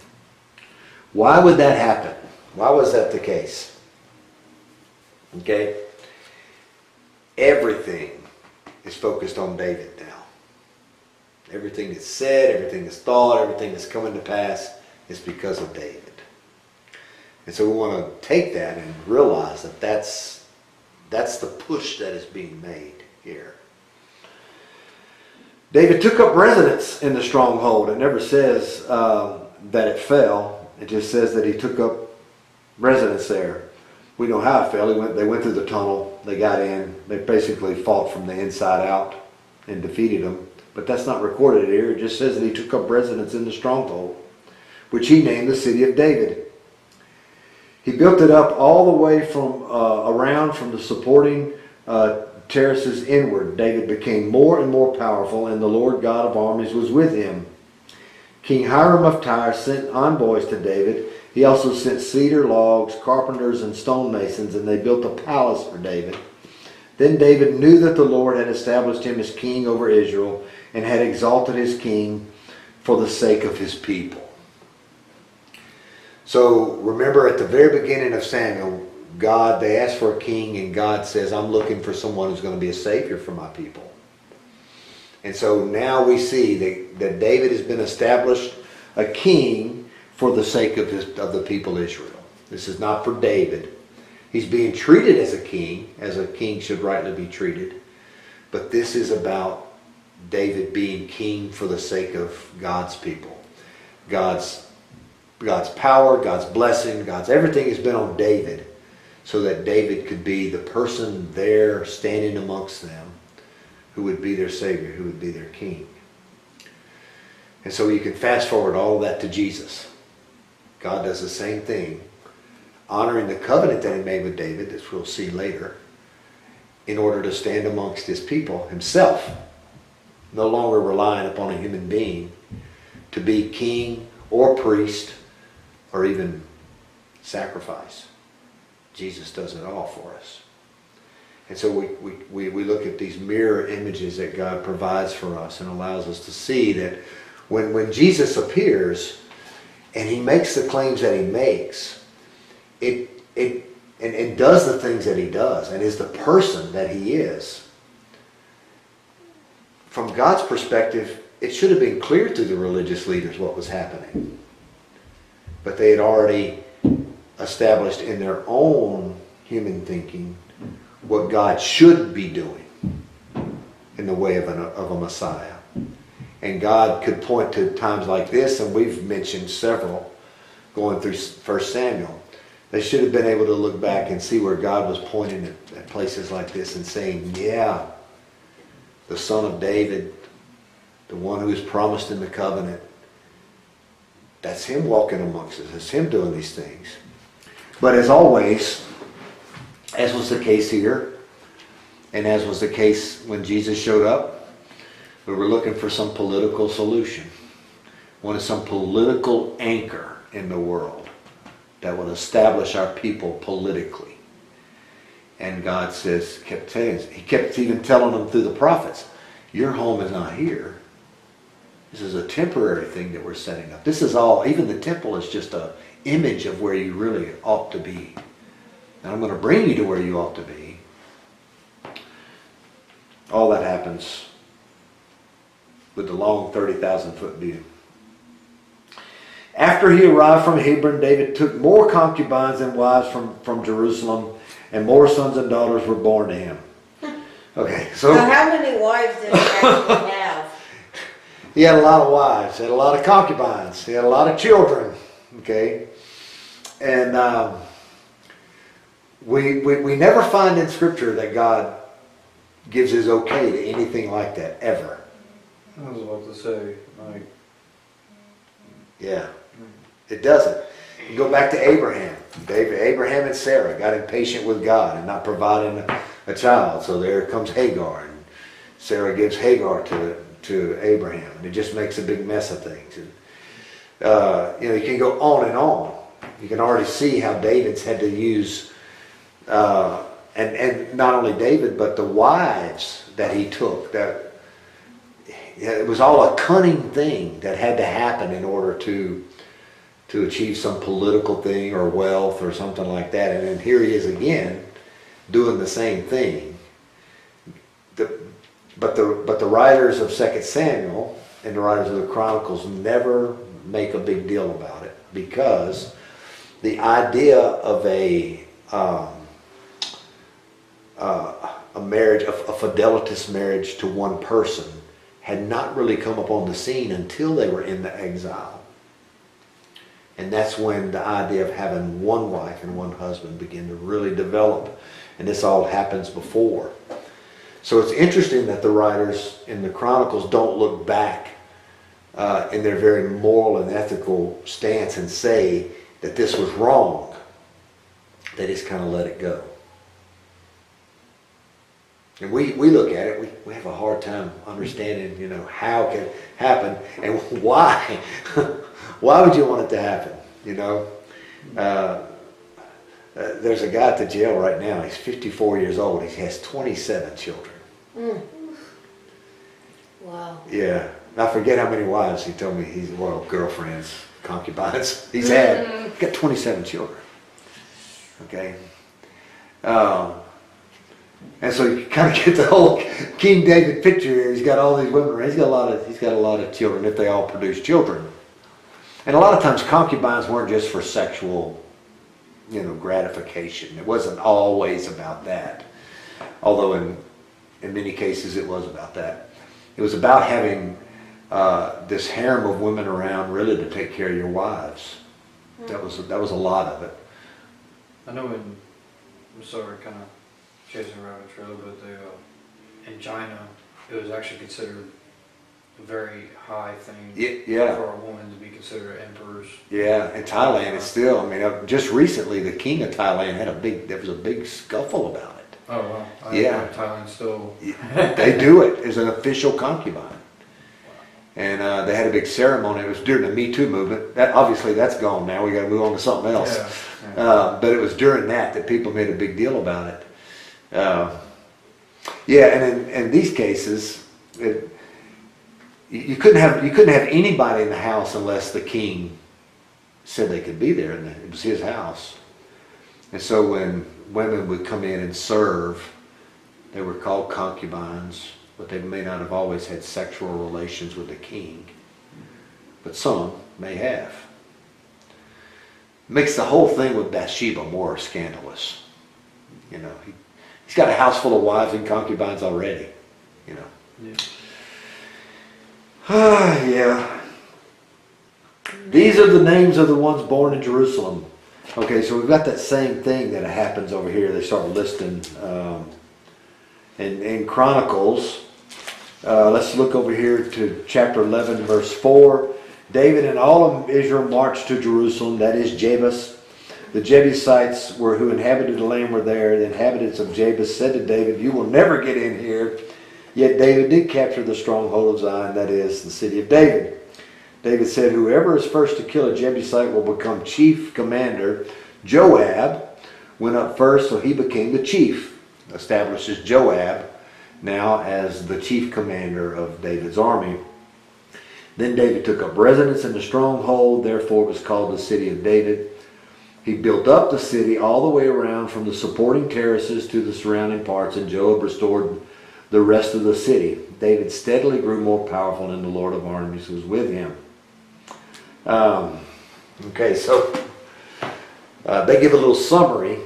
Why would that happen? Why was that the case? Okay, everything is focused on David now. Everything that's said, everything that's thought, everything that's coming to pass is because of David. And so we want to take that and realize that that's the push that is being made here. David took up residence in the stronghold. It never says that it fell. It just says that he took up residence there. We know how it fell. They went through the tunnel. They got in. They basically fought from the inside out and defeated them. But that's not recorded here. It just says that he took up residence in the stronghold, which he named the city of David. He built it up all the way from around from the supporting terraces inward. David became more and more powerful, and the Lord God of armies was with him. King Hiram of Tyre sent envoys to David. He also sent cedar logs, carpenters, and stonemasons, and they built a palace for David. Then David knew that the Lord had established him as king over Israel and had exalted his king for the sake of his people. So remember at the very beginning of Samuel, they asked for a king, and God says, I'm looking for someone who's going to be a savior for my people. And so now we see that David has been established a king for the sake of the people Israel. This is not for David. He's being treated as a king should rightly be treated. But this is about David being king for the sake of God's people. God's power, God's blessing, everything has been on David, so that David could be the person there standing amongst them who would be their Savior, who would be their King. And so you can fast forward all of that to Jesus. God does the same thing, honoring the covenant that he made with David, as we'll see later, in order to stand amongst his people himself, no longer relying upon a human being to be king or priest or even sacrifice. Jesus does it all for us. And so we look at these mirror images that God provides for us and allows us to see that when Jesus appears and he makes the claims that he makes, and does the things that he does and is the person that he is, from God's perspective, it should have been clear to the religious leaders what was happening. But they had already established in their own human thinking what God should be doing in the way of a Messiah. And God could point to times like this, and we've mentioned several going through 1 Samuel. They should have been able to look back and see where God was pointing at places like this and saying, yeah, the Son of David, the one who is promised in the covenant, that's him walking amongst us. It's him doing these things. But as always, as was the case here, and as was the case when Jesus showed up, we were looking for some political solution. Wanted some political anchor in the world that would establish our people politically. And God he kept even telling them through the prophets, your home is not here. This is a temporary thing that we're setting up. This is all, even the temple is just an image of where you really ought to be. And I'm going to bring you to where you ought to be. All that happens with the long 30,000-foot view. After he arrived from Hebron, David took more concubines and wives from Jerusalem, and more sons and daughters were born to him. Okay, So how many wives did he actually have? He had a lot of wives. He had a lot of concubines. He had a lot of children. Okay, and we never find in Scripture that God gives his okay to anything like that ever. I was about to say, like, Yeah, it doesn't. You go back to Abraham. Abraham and Sarah got impatient with God and not providing a child. So there comes Hagar, and Sarah gives Hagar to Abraham, and it just makes a big mess of things. And, you can go on and on. You can already see how David's had to use and not only David, but the wives that he took. That it was all a cunning thing that had to happen in order to achieve some political thing or wealth or something like that. And then here he is again doing the same thing. But the writers of 2 Samuel and the writers of the Chronicles never make a big deal about it, because the idea of a marriage, a fidelitous marriage to one person, had not really come up on the scene until they were in the exile. And that's when the idea of having one wife and one husband began to really develop. And this all happens before. So it's interesting that the writers in the Chronicles don't look back in their very moral and ethical stance and say that this was wrong. They just kind of let it go. And we look at it, we have a hard time understanding, how it can happen and why. Why would you want it to happen, there's a guy at the jail right now. He's 54 years old. He has 27 children. Mm. Wow. Yeah. I forget how many wives he told me girlfriends, concubines. He's got 27 children. Okay. And so you kind of get the whole King David picture here. He's got all these women around. He's got a lot of children, if they all produce children. And a lot of times concubines weren't just for sexual gratification. It wasn't always about that. Although in many cases it was about that. It was about having this harem of women around really to take care of your wives. That was a lot of it. I know I'm sorry, kind of chasing a rabbit trail, but in China, it was actually considered a very high thing Yeah. for a woman to be considered emperors. Yeah, in Thailand it's still, just recently the king of Thailand there was a big scuffle about it. Oh, wow. Yeah. Thailand still... They do it as an official concubine. And they had a big ceremony. It was during the Me Too movement. Obviously that's gone now. We got to move on to something else. Yeah. But it was during that people made a big deal about it. And in these cases, you couldn't have anybody in the house unless the king said they could be there, and it was his house. And so when women would come in and serve, they were called concubines, but they may not have always had sexual relations with the king. But some may have. Makes the whole thing with Bathsheba more scandalous. He's got a house full of wives and concubines already. Yeah. Yeah. These are the names of the ones born in Jerusalem. Okay, so we've got that same thing that happens over here. They start listing in Chronicles. Let's look over here to chapter 11, verse 4. David and all of Israel marched to Jerusalem, that is Jebus. The Jebusites who inhabited the land were there. The inhabitants of Jebus said to David, "You will never get in here." Yet David did capture the stronghold of Zion, that is, the city of David. David said, "Whoever is first to kill a Jebusite will become chief commander." Joab went up first, so he became the chief. Establishes Joab now as the chief commander of David's army. Then David took up residence in the stronghold, therefore it was called the city of David. He built up the city all the way around from the supporting terraces to the surrounding parts, and Joab restored the rest of the city. David steadily grew more powerful, and the Lord of armies was with him. Okay, so they give a little summary,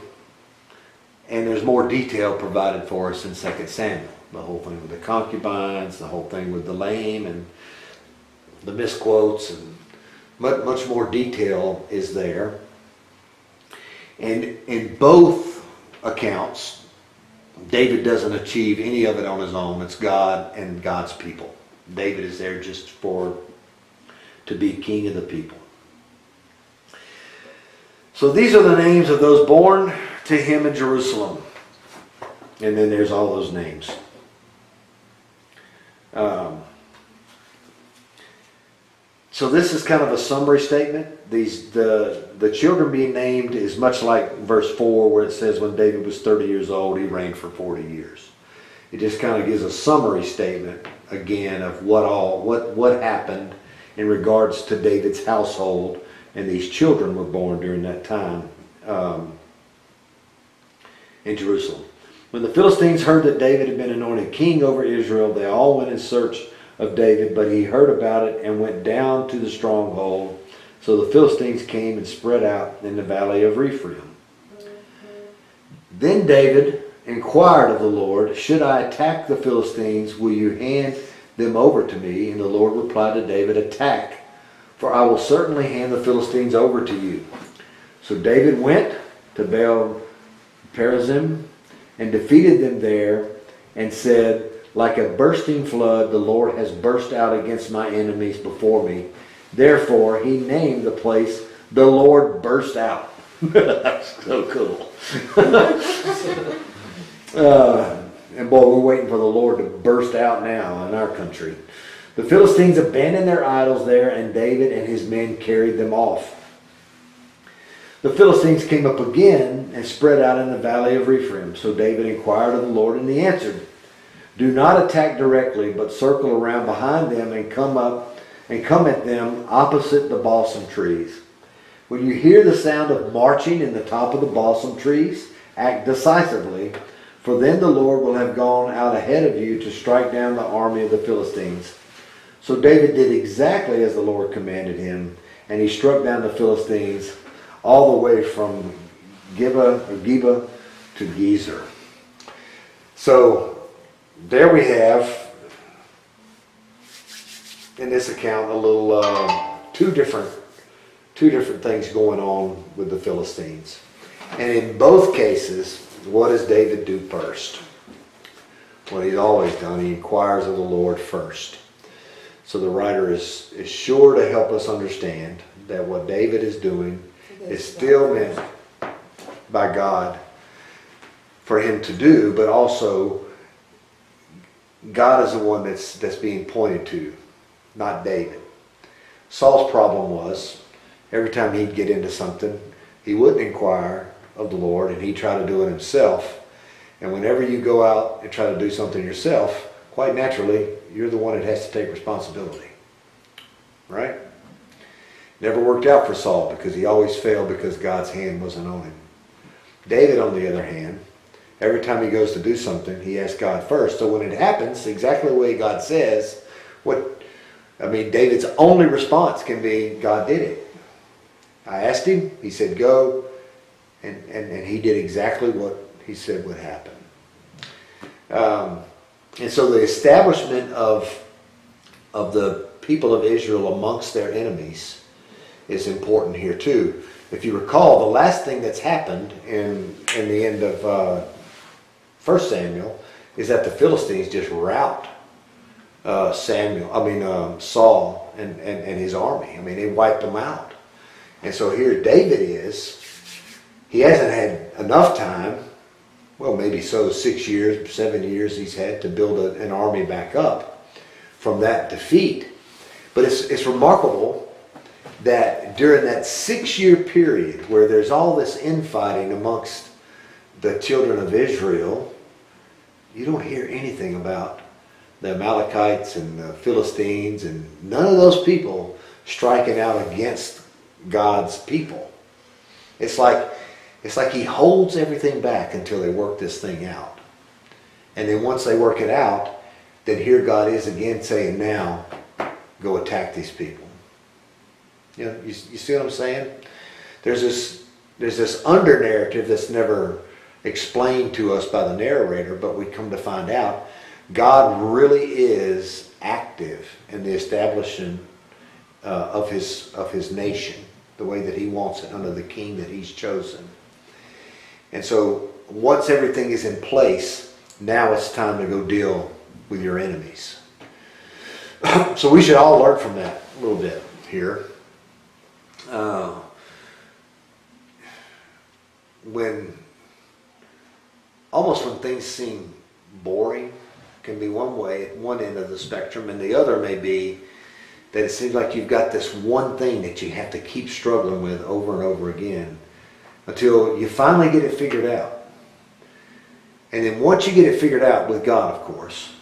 and there's more detail provided for us in 2 Samuel. The whole thing with the concubines, the whole thing with the lame, and the misquotes, and much more detail is there. And in both accounts, David doesn't achieve any of it on his own. It's God and God's people. David is there just to be king of the people. So these are the names of those born to him in Jerusalem. And then there's all those names. So this is kind of a summary statement. The children being named is much like verse 4 where it says when David was 30 years old, he reigned for 40 years. It just kind of gives a summary statement again of what happened in regards to David's household, and these children were born during that time in Jerusalem. When the Philistines heard that David had been anointed king over Israel, they all went in search of David, but he heard about it and went down to the stronghold. So the Philistines came and spread out in the valley of Rephaim. Then David inquired of the Lord, should I attack the Philistines? Will you hand them over to me? And the Lord replied to David, attack, for I will certainly hand the Philistines over to you. So David went to Baal Perazim and defeated them there and said, like a bursting flood, the Lord has burst out against my enemies before me. Therefore, he named the place, the Lord burst out. That's so cool. And boy, we're waiting for the Lord to burst out now in our country. The Philistines abandoned their idols there, and David and his men carried them off. The Philistines came up again and spread out in the valley of Rephaim. So David inquired of the Lord, and he answered, do not attack directly, but circle around behind them and come at them opposite the balsam trees. When you hear the sound of marching in the top of the balsam trees, act decisively, for then the Lord will have gone out ahead of you to strike down the army of the Philistines. So David did exactly as the Lord commanded him, and he struck down the Philistines all the way from Geba to Gezer. So there we have, in this account, a little two different things going on with the Philistines. And in both cases, what does David do first? What he's always done, he inquires of the Lord first. So the writer is sure to help us understand that what David is doing is still meant by God for him to do, but also God is the one that's being pointed to, not David. Saul's problem was, every time he'd get into something, he wouldn't inquire of the Lord, and he'd try to do it himself. And whenever you go out and try to do something yourself, quite naturally, you're the one that has to take responsibility. Right? Never worked out for Saul because he always failed because God's hand wasn't on him. David, on the other hand, every time he goes to do something, he asks God first. So when it happens, exactly the way God says, David's only response can be, God did it. I asked him, he said go, and he did exactly what he said would happen. And so the establishment of the people of Israel amongst their enemies is important here too. If you recall, the last thing that's happened in the end of 1 Samuel is that the Philistines just rout Saul and his army. I mean, they wiped them out. And so here David is. He hasn't had enough time, well, maybe so 6 years, 7 years he's had to build an army back up from that defeat. But it's remarkable that during that 6-year period where there's all this infighting amongst the children of Israel, you don't hear anything about the Amalekites and the Philistines and none of those people striking out against God's people. It's like he holds everything back until they work this thing out. And then once they work it out, then here God is again saying, now go attack these people. You know, you see what I'm saying? There's this under narrative that's never explained to us by the narrator, but we come to find out God really is active in the establishment of his nation, the way that he wants it under the king that he's chosen. And so once everything is in place, now it's time to go deal with your enemies. So we should all learn from that a little bit here. When things seem boring, can be one way at one end of the spectrum, and the other may be that it seems like you've got this one thing that you have to keep struggling with over and over again until you finally get it figured out. And then once you get it figured out with God, of course,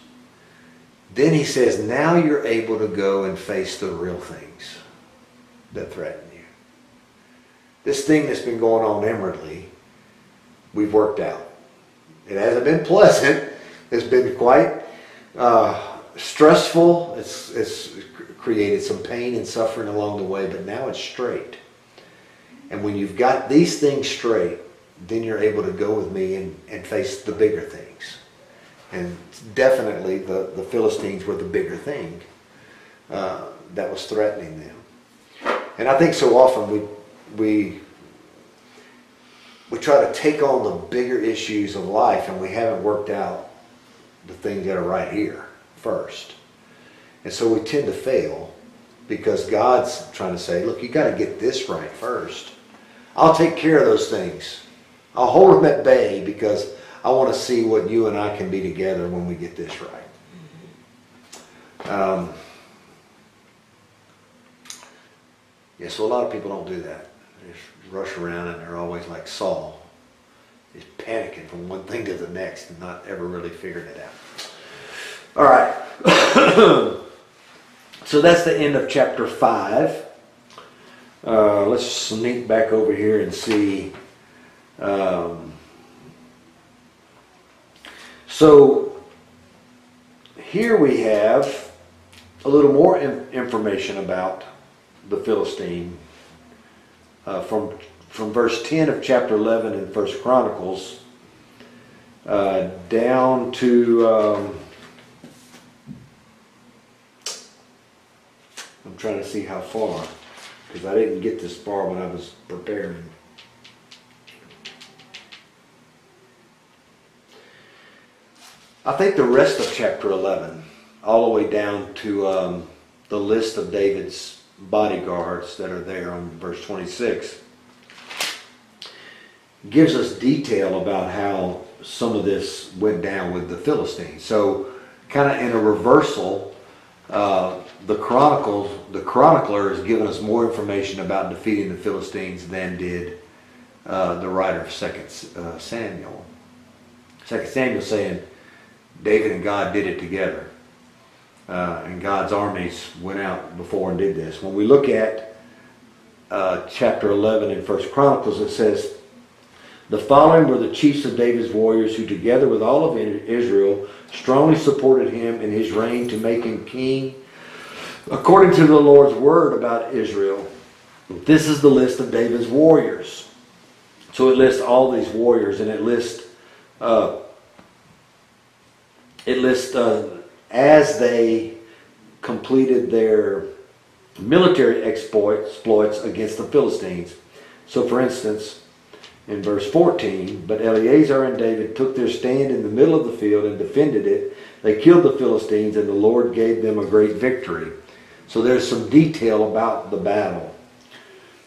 then he says, now you're able to go and face the real things that threaten you. This thing that's been going on inwardly, we've worked out. It hasn't been pleasant. It's been quite stressful. It's created some pain and suffering along the way, but now it's straight. And when you've got these things straight, then you're able to go with me and face the bigger things. And definitely the Philistines were the bigger thing that was threatening them. And I think so often we try to take on the bigger issues of life, and we haven't worked out the things that are right here first. And so we tend to fail because God's trying to say, look, you got to get this right first. I'll take care of those things. I'll hold them at bay because I want to see what you and I can be together when we get this right. Yeah, so a lot of people don't do that. They just rush around and they're always like Saul, just panicking from one thing to the next and not ever really figuring it out. All right. So that's the end of chapter 5. Let's sneak back over here and see. So here we have a little more information about the Philistine from verse 10 of chapter 11 in 1 Chronicles down to I'm trying to see how far, because I didn't get this far when I was preparing. I think the rest of chapter 11, all the way down to the list of David's bodyguards that are there on verse 26, gives us detail about how some of this went down with the Philistines. So kind of in a reversal, the chronicler has given us more information about defeating the Philistines than did the writer of 2 Samuel. 2 Samuel saying David and God did it together. And God's armies went out before and did this. When we look at chapter 11 in 1 Chronicles, it says, the following were the chiefs of David's warriors who together with all of Israel strongly supported him in his reign to make him king according to the Lord's word about Israel. This is the list of David's warriors. So it lists all these warriors, and it lists as they completed their military exploits against the Philistines. So for instance, in verse 14, but Eleazar and David took their stand in the middle of the field and defended it. They killed the Philistines, and the Lord gave them a great victory. So there's some detail about the battle.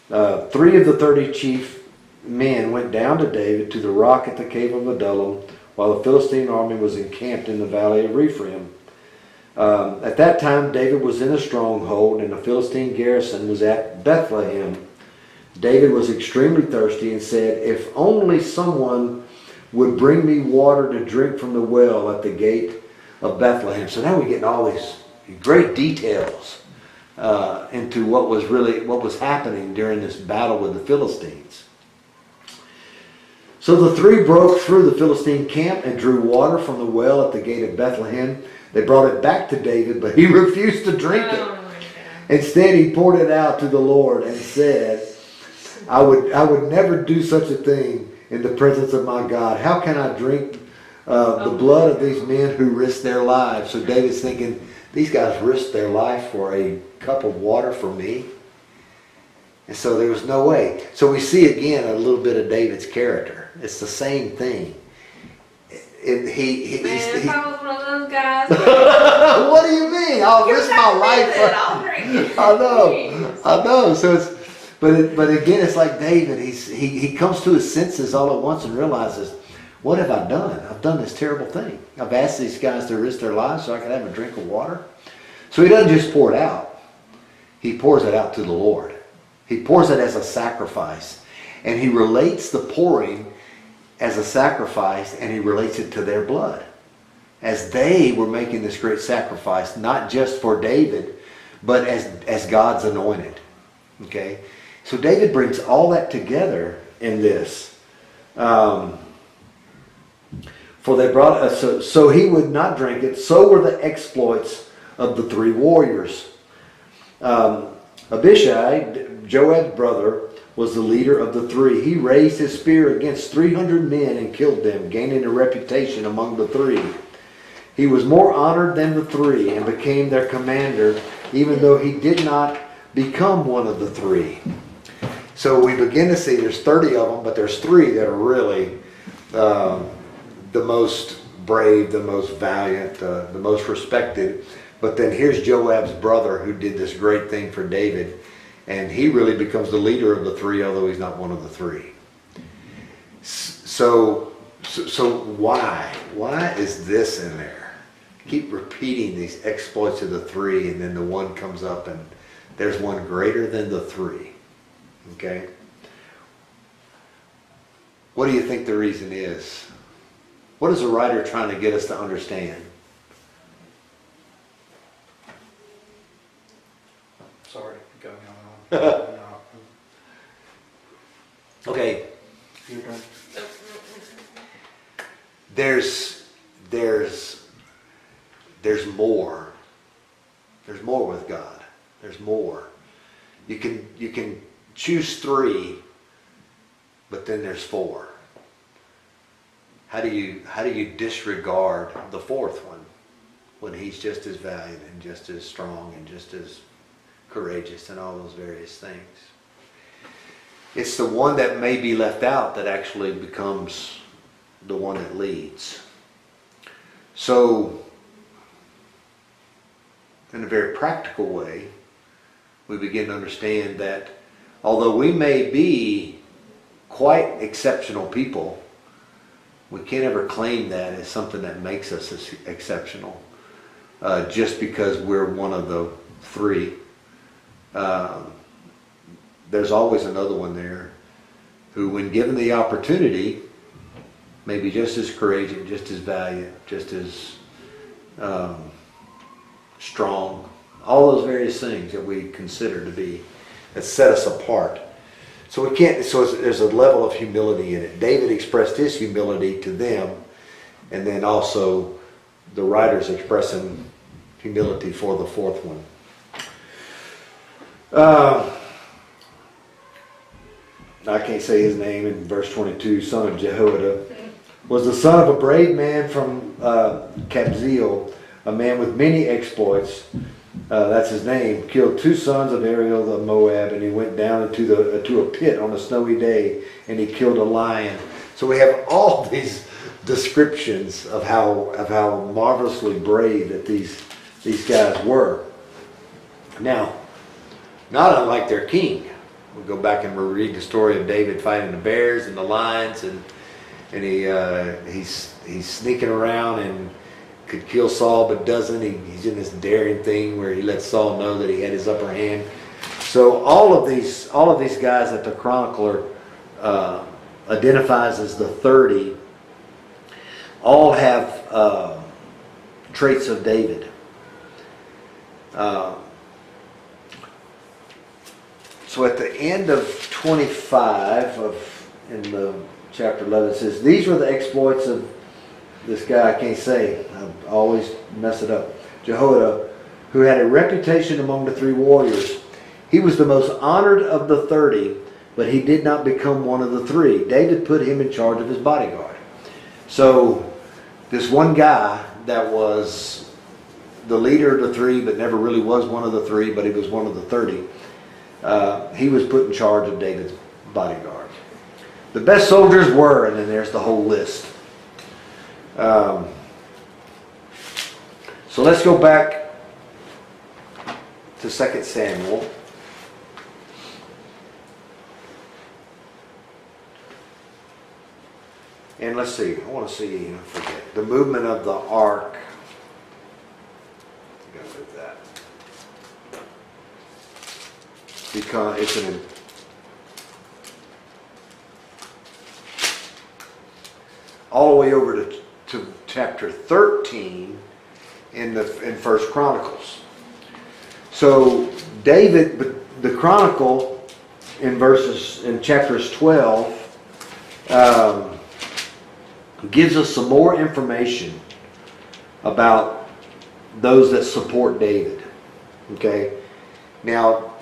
3 of the 30 chief men went down to David to the rock at the cave of Adullam, while the Philistine army was encamped in the valley of Rephaim. At that time, David was in a stronghold, and the Philistine garrison was at Bethlehem. David was extremely thirsty and said, if only someone would bring me water to drink from the well at the gate of Bethlehem. So now we're getting all these great details into what was happening during this battle with the Philistines. So the 3 broke through the Philistine camp and drew water from the well at the gate of Bethlehem. They brought it back to David, but he refused to drink it. Oh my God. Instead, he poured it out to the Lord and said, I would never do such a thing in the presence of my God. How can I drink the blood of these men who risked their lives? So David's thinking, these guys risked their life for a cup of water for me. And so there was no way. So we see again a little bit of David's character. It's the same thing. If I was one of those guys, What do you mean? I'll risk my life for... I'll drink it. I know. So it's, but again, it's like David. He comes to his senses all at once and realizes, what have I done? I've done this terrible thing. I've asked these guys to risk their lives so I can have a drink of water. So he doesn't just pour it out. He pours it out to the Lord. He pours it as a sacrifice. And he relates the pouring as a sacrifice, and he relates it to their blood. As they were making this great sacrifice, not just for David, but as God's anointed. Okay? So David brings all that together in this. For they brought us, so he would not drink it. So were the exploits of the three warriors. Abishai, Joab's brother, was the leader of the three. He raised his spear against 300 men and killed them, gaining a reputation among the three. He was more honored than the three and became their commander, even though he did not become one of the three. So we begin to see there's 30 of them, but there's three that are really the most brave, the most valiant, the most respected. But then here's Joab's brother who did this great thing for David. And he really becomes the leader of the three, although he's not one of the three. So why? Why is this in there? Keep repeating these exploits of the three, and then the one comes up and there's one greater than the three. Okay? What do you think the reason is? What is the writer trying to get us to understand? Sorry, going on. Okay. You're done. There's more. There's more with God. There's more. You can choose three, but then there's four. How do you disregard the fourth one when he's just as valiant and just as strong and just as courageous and all those various things? It's the one that may be left out that actually becomes the one that leads. So, in a very practical way, we begin to understand that although we may be quite exceptional people, we can't ever claim that as something that makes us exceptional just because we're one of the three. There's always another one there who, when given the opportunity, may be just as courageous, just as valiant, just as strong. All those various things that we consider to be, that set us apart. So we can't. So there's a level of humility in it. David expressed his humility to them, and then also the writer's expressing humility for the fourth one. I can't say his name in verse 22. Son of Jehoiada was the son of a brave man from Kabzeel, a man with many exploits. That's his name. Killed 2 sons of Ariel of Moab, and he went down into a pit on a snowy day, and he killed a lion. So we have all these descriptions of how marvelously brave that these guys were. Now, not unlike their king. We go back and we read the story of David fighting the bears and the lions, and he's sneaking around and could kill Saul but doesn't. He's in this daring thing where he lets Saul know that he had his upper hand. So all of these guys that the chronicler identifies as the 30 all have traits of David. So at the end of 25 in the chapter 11, it says, these were the exploits of this guy, I can't say, I always mess it up, Jehoiada, who had a reputation among the 3 warriors. He was the most honored of the 30, but he did not become one of the 3. David put him in charge of his bodyguard. So this one guy that was the leader of the 3, but never really was one of the 3, but he was one of the 30, he was put in charge of David's bodyguard. The best soldiers were, and then there's the whole list. So let's go back to 2 Samuel. And let's see, I want to see, I forget, the movement of the ark. I think I moved that. because it's an all the way over to chapter 13 in First Chronicles. So David, the Chronicle in chapters 12 gives us some more information about those that support David. Okay, now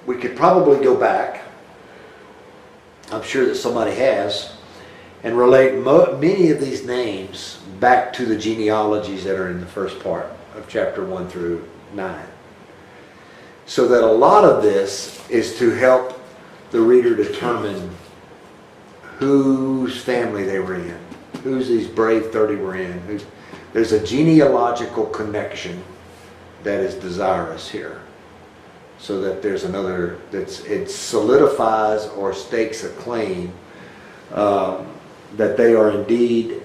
we could probably go back, I'm sure that somebody has, and relate many of these names back to the genealogies that are in the first part of chapter 1 through 9. So that a lot of this is to help the reader determine whose family they were in, whose these brave 30 were in. There's a genealogical connection that is desirous here. So that there's another, it solidifies or stakes a claim that they are indeed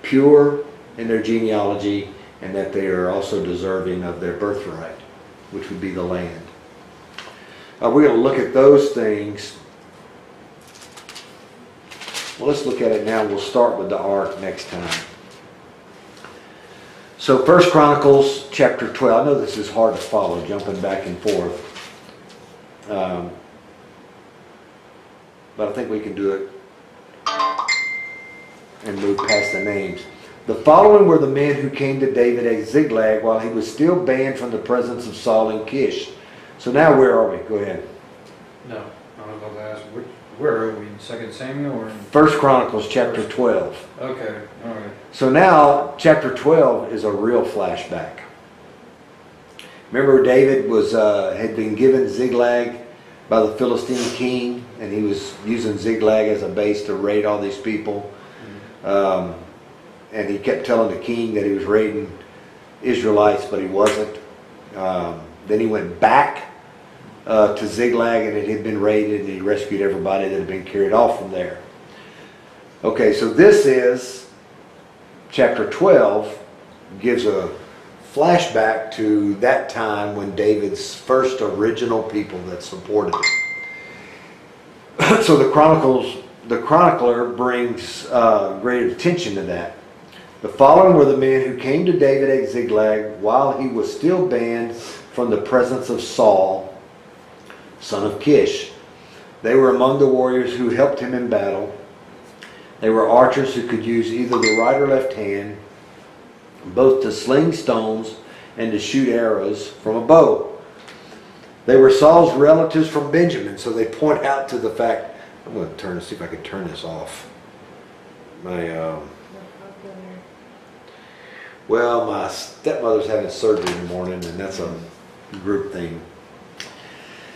pure in their genealogy, and that they are also deserving of their birthright, which would be the land. We're going to look at those things. Well, let's look at it now. We'll start with the ark next time. So 1 Chronicles chapter 12. I know this is hard to follow, jumping back and forth. But I think we can do it and move past the names. The following were the men who came to David at Ziklag while he was still banned from the presence of Saul and Kish. So now where are we? Go ahead. No, I was about to ask, where are we, in 2 Samuel or in? 1 Chronicles chapter 12. Okay, alright. So now chapter 12 is a real flashback. Remember David had been given Ziklag by the Philistine king, and he was using Ziklag as a base to raid all these people. And he kept telling the king that he was raiding Israelites, but he wasn't. Then he went back to Ziklag, and it had been raided, and he rescued everybody that had been carried off from there. Okay, so this is chapter 12, gives a flashback to that time when David's first original people that supported him. So the chronicler brings great attention to that. The following were the men who came to David at Ziklag while he was still banned from the presence of Saul, son of Kish. They were among the warriors who helped him in battle. They were archers who could use either the right or left hand, both to sling stones and to shoot arrows from a bow. They were Saul's relatives from Benjamin, so they point out to the fact. I'm going to see if I can turn this off. Well, my stepmother's having surgery in the morning, and that's a group thing.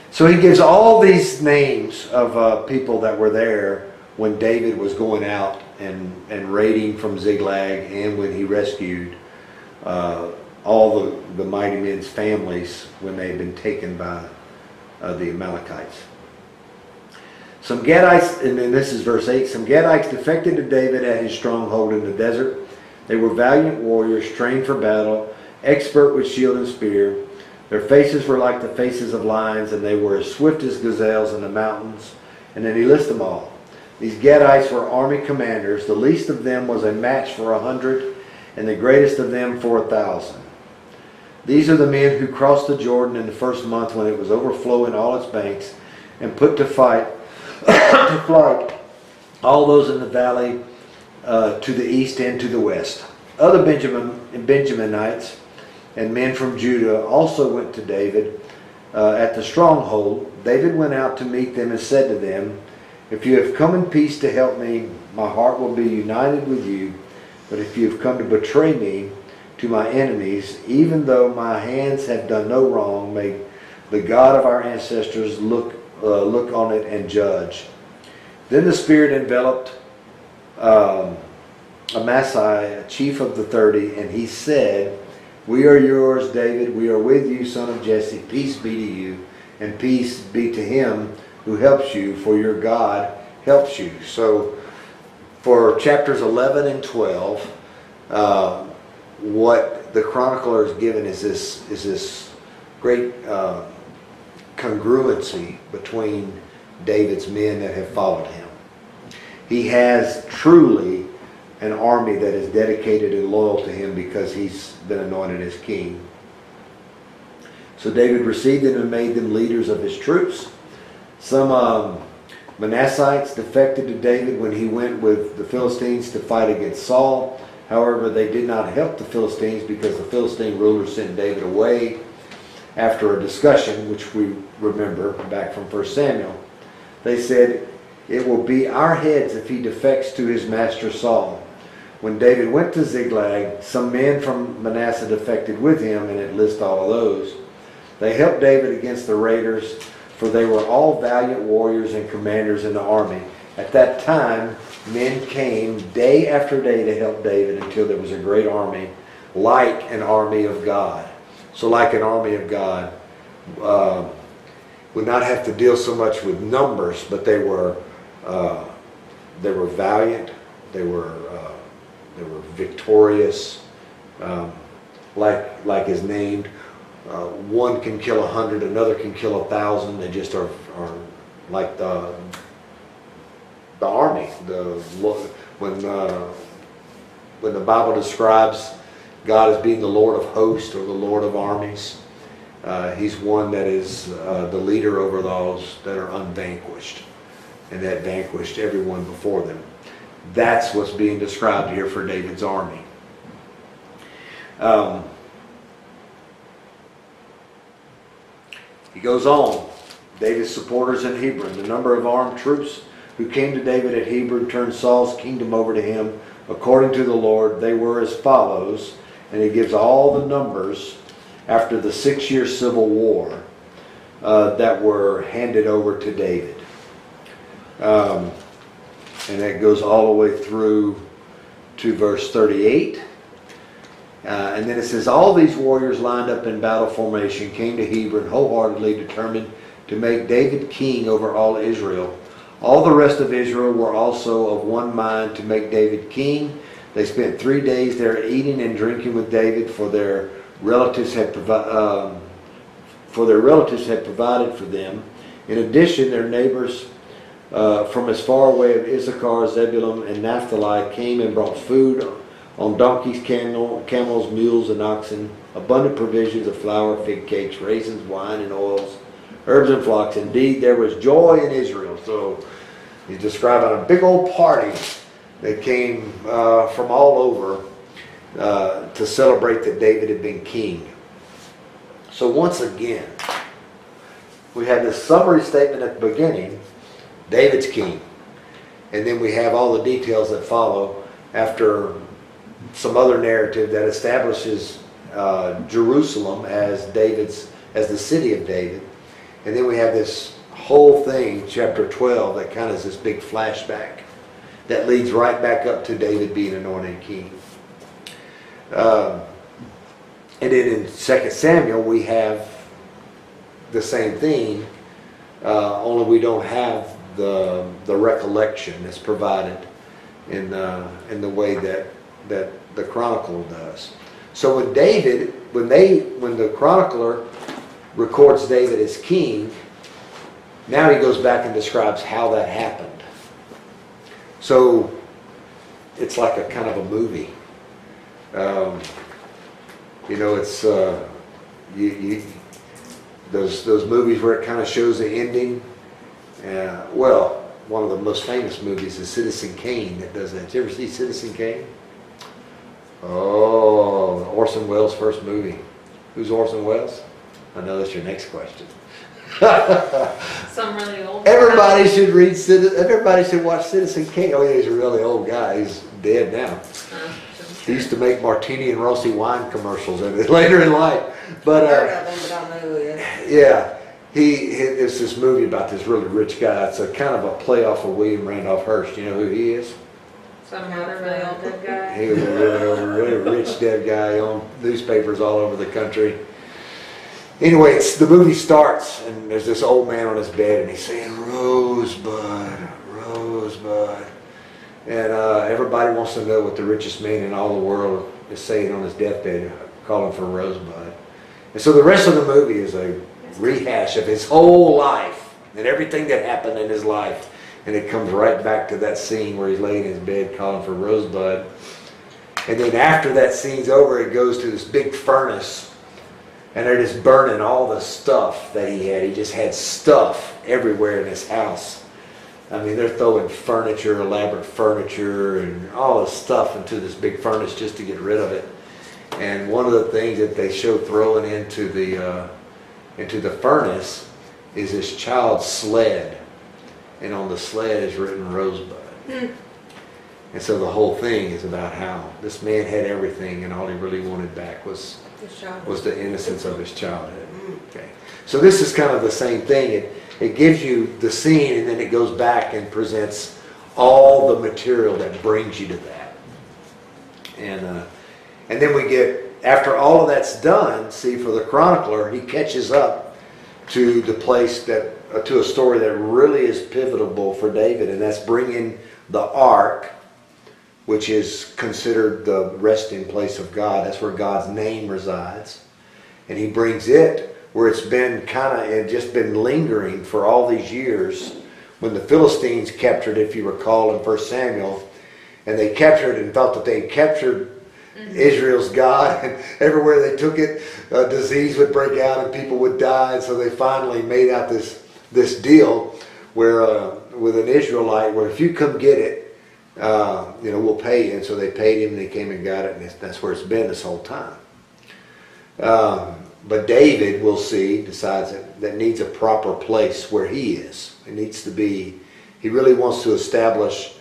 So he gives all these names of people that were there when David was going out and raiding from Ziklag, and when he rescued all the mighty men's families when they had been taken by the Amalekites. Some Gadites, and then this is verse 8, some Gadites defected to David at his stronghold in the desert. They were valiant warriors, trained for battle, expert with shield and spear. Their faces were like the faces of lions, and they were as swift as gazelles in the mountains. And then he lists them all. These Gadites were army commanders. The least of them was a match for 100, and the greatest of them for 1,000. These are the men who crossed the Jordan in the first month when it was overflowing all its banks, and put to flight all those in the valley to the east and to the west. Other Benjaminites and men from Judah also went to David at the stronghold. David went out to meet them and said to them, "If you have come in peace to help me, my heart will be united with you. But if you have come to betray me to my enemies, even though my hands have done no wrong, may the God of our ancestors look on it and judge." Then the Spirit enveloped Amasai, chief of the 30, and he said, "We are yours, David. We are with you, son of Jesse. Peace be to you, and peace be to him who helps you, for your God helps you." So for chapters 11 and 12, what the chronicler is given is this great congruency between David's men that have followed him. He has truly an army that is dedicated and loyal to him because he's been anointed as king. So David received them and made them leaders of his troops. Some Manassites defected to David when he went with the Philistines to fight against Saul. However, they did not help the Philistines because the Philistine rulers sent David away after a discussion, which we remember back from 1 Samuel. They said, "It will be our heads if he defects to his master Saul." When David went to Ziklag, some men from Manasseh defected with him, and it lists all of those. They helped David against the raiders, for they were all valiant warriors and commanders in the army. At that time, men came day after day to help David until there was a great army, like an army of God. So like an army of God would not have to deal so much with numbers, but they were valiant, they were victorious, like is named. One can kill 100, another can kill 1,000. They just are like the army. When the Bible describes God as being the Lord of hosts or the Lord of armies, he's one that is the leader over those that are unvanquished and that vanquished everyone before them. That's what's being described here for David's army. He goes on. David's supporters in Hebron. The number of armed troops who came to David at Hebron turned Saul's kingdom over to him according to the Lord. They were as follows, and he gives all the numbers after the 6-year civil war that were handed over to David. And that goes all the way through to verse 38. And then it says, all these warriors lined up in battle formation came to Hebron wholeheartedly determined to make David king over all Israel. All the rest of Israel were also of one mind to make David king. They spent 3 days there eating and drinking with David, for their relatives had provided for them. In addition, their neighbors from as far away as Issachar, Zebulun, and Naphtali came and brought food on donkeys, camels, mules, and oxen, abundant provisions of flour, fig cakes, raisins, wine, and oils, herbs and flocks. Indeed, there was joy in Israel. So he's describing a big old party that came from all over to celebrate that David had been king. So once again, we have this summary statement at the beginning, David's king. And then we have all the details that follow after some other narrative that establishes Jerusalem as the city of David. And then we have this whole thing, chapter 12, that kind of is this big flashback that leads right back up to David being anointed king. And then in 2 Samuel we have the same thing, only we don't have the recollection that's provided in the way that the Chronicle does. So when the chronicler records David as king, now he goes back and describes how that happened. So it's like a kind of a movie. It's those movies where it kind of shows the ending. One of the most famous movies is Citizen Kane that does that. Did you ever see Citizen Kane? Oh, Orson Welles' first movie. Who's Orson Welles? I know that's your next question. Some really old. Everybody should watch Citizen Kane. Oh yeah, he's a really old guy. He's dead now. He used to make Martini and Rossi wine commercials later in life. But Heard of him, but I don't know who he is. yeah, it's this movie about this really rich guy. It's a kind of a playoff of William Randolph Hearst. You know who he is? Some other really old dead guy. He was a really rich dead guy on newspapers all over the country. Anyway, the movie starts, and there's this old man on his bed, and he's saying, "Rosebud, Rosebud." And everybody wants to know what the richest man in all the world is saying on his deathbed, calling for Rosebud. And so the rest of the movie is a rehash of his whole life and everything that happened in his life. And it comes right back to that scene where he's laying in his bed calling for Rosebud. And then after that scene's over, it goes to this big furnace. And they're just burning all the stuff that he had. He just had stuff everywhere in his house. I mean, they're throwing furniture, elaborate furniture, and all this stuff into this big furnace just to get rid of it. And one of the things that they show throwing into the furnace is this child's sled. And on the sled is written Rosebud. And so the whole thing is about how this man had everything and all he really wanted back was the innocence of his childhood. Okay. So this is kind of the same thing. It gives you the scene and then it goes back and presents all the material that brings you to that. And then we get, after all of that's done, see, for the chronicler, he catches up to the place that, to a story that really is pivotal for David, and that's bringing the ark, which is considered the resting place of God. That's where God's name resides. And he brings it where it's been just been lingering for all these years. When the Philistines captured, if you recall in 1 Samuel, and they captured and thought that they had captured Israel's God, and everywhere they took it, disease would break out and people would die. And so they finally made out this deal where with an Israelite, where if you come get it, we'll pay you. And so they paid him, and they came and got it, and that's where it's been this whole time. But David, we'll see, decides that needs a proper place where he is. It needs to be, he really wants to establish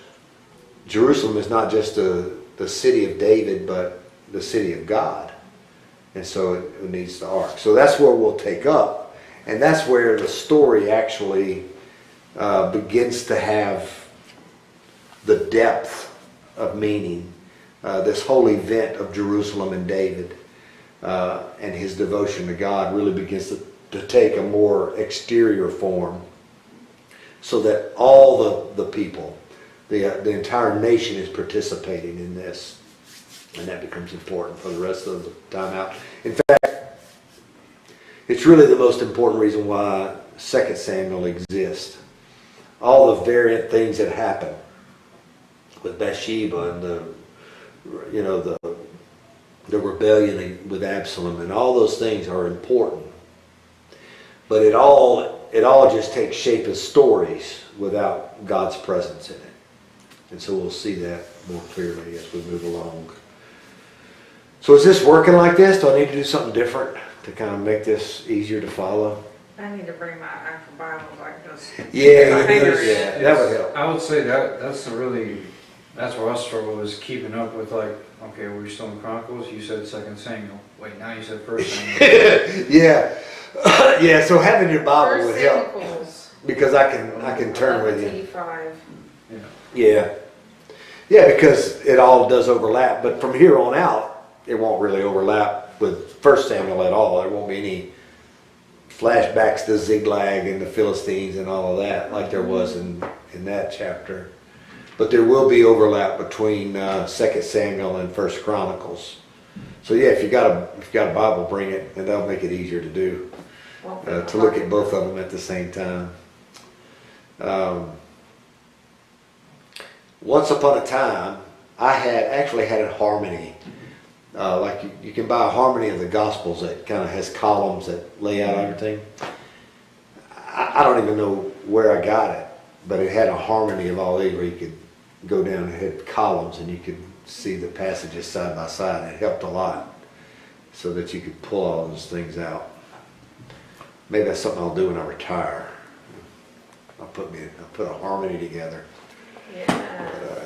Jerusalem is not just the city of David, but the city of God. And so it needs the ark. So that's where we'll take up. And that's where the story actually begins to have the depth of meaning. This whole event of Jerusalem and David and his devotion to God really begins to take a more exterior form, so that all the people, the entire nation is participating in this. And that becomes important for the rest of the time out. In fact, it's really the most important reason why 2 Samuel exists. All the variant things that happen with Bathsheba and the rebellion with Absalom and all those things are important. But it all just takes shape as stories without God's presence in it. And so we'll see that more clearly as we move along. So is this working like this? Do I need to do something different to kind of make this easier to follow? I need to bring my actual Bible like this. Yeah, It's- that would help. I would say that's where I struggle, is keeping up with, like, okay, we're still in Chronicles, you said 2 Samuel. Wait, now you said 1 Samuel. Yeah. Yeah, so having your Bible would First help. Chronicles. Because I can turn with you. 5. Yeah. Yeah. Yeah, because it all does overlap. But from here on out, it won't really overlap with 1 Samuel at all. There won't be any flashbacks to Ziklag and the Philistines and all of that like there was in that chapter. But there will be overlap between 2 Samuel and 1 Chronicles. So yeah, if you got a Bible, bring it, and that'll make it easier to do. To look at both of them at the same time. Once upon a time, I actually had a harmony. Like you can buy a harmony of the Gospels that kind of has columns that lay out everything. I don't even know where I got it, but it had a harmony of all these where you could go down and hit columns and you could see the passages side by side. It helped a lot so that you could pull all those things out. Maybe that's something I'll do when I retire. I'll put a harmony together.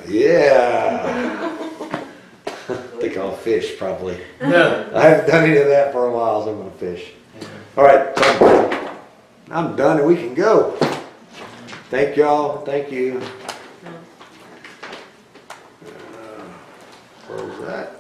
Yeah. I think I'll fish probably. No. I haven't done any of that for a while, so I'm going to fish. All right, so I'm done and we can go. Thank y'all. Thank you. Close that.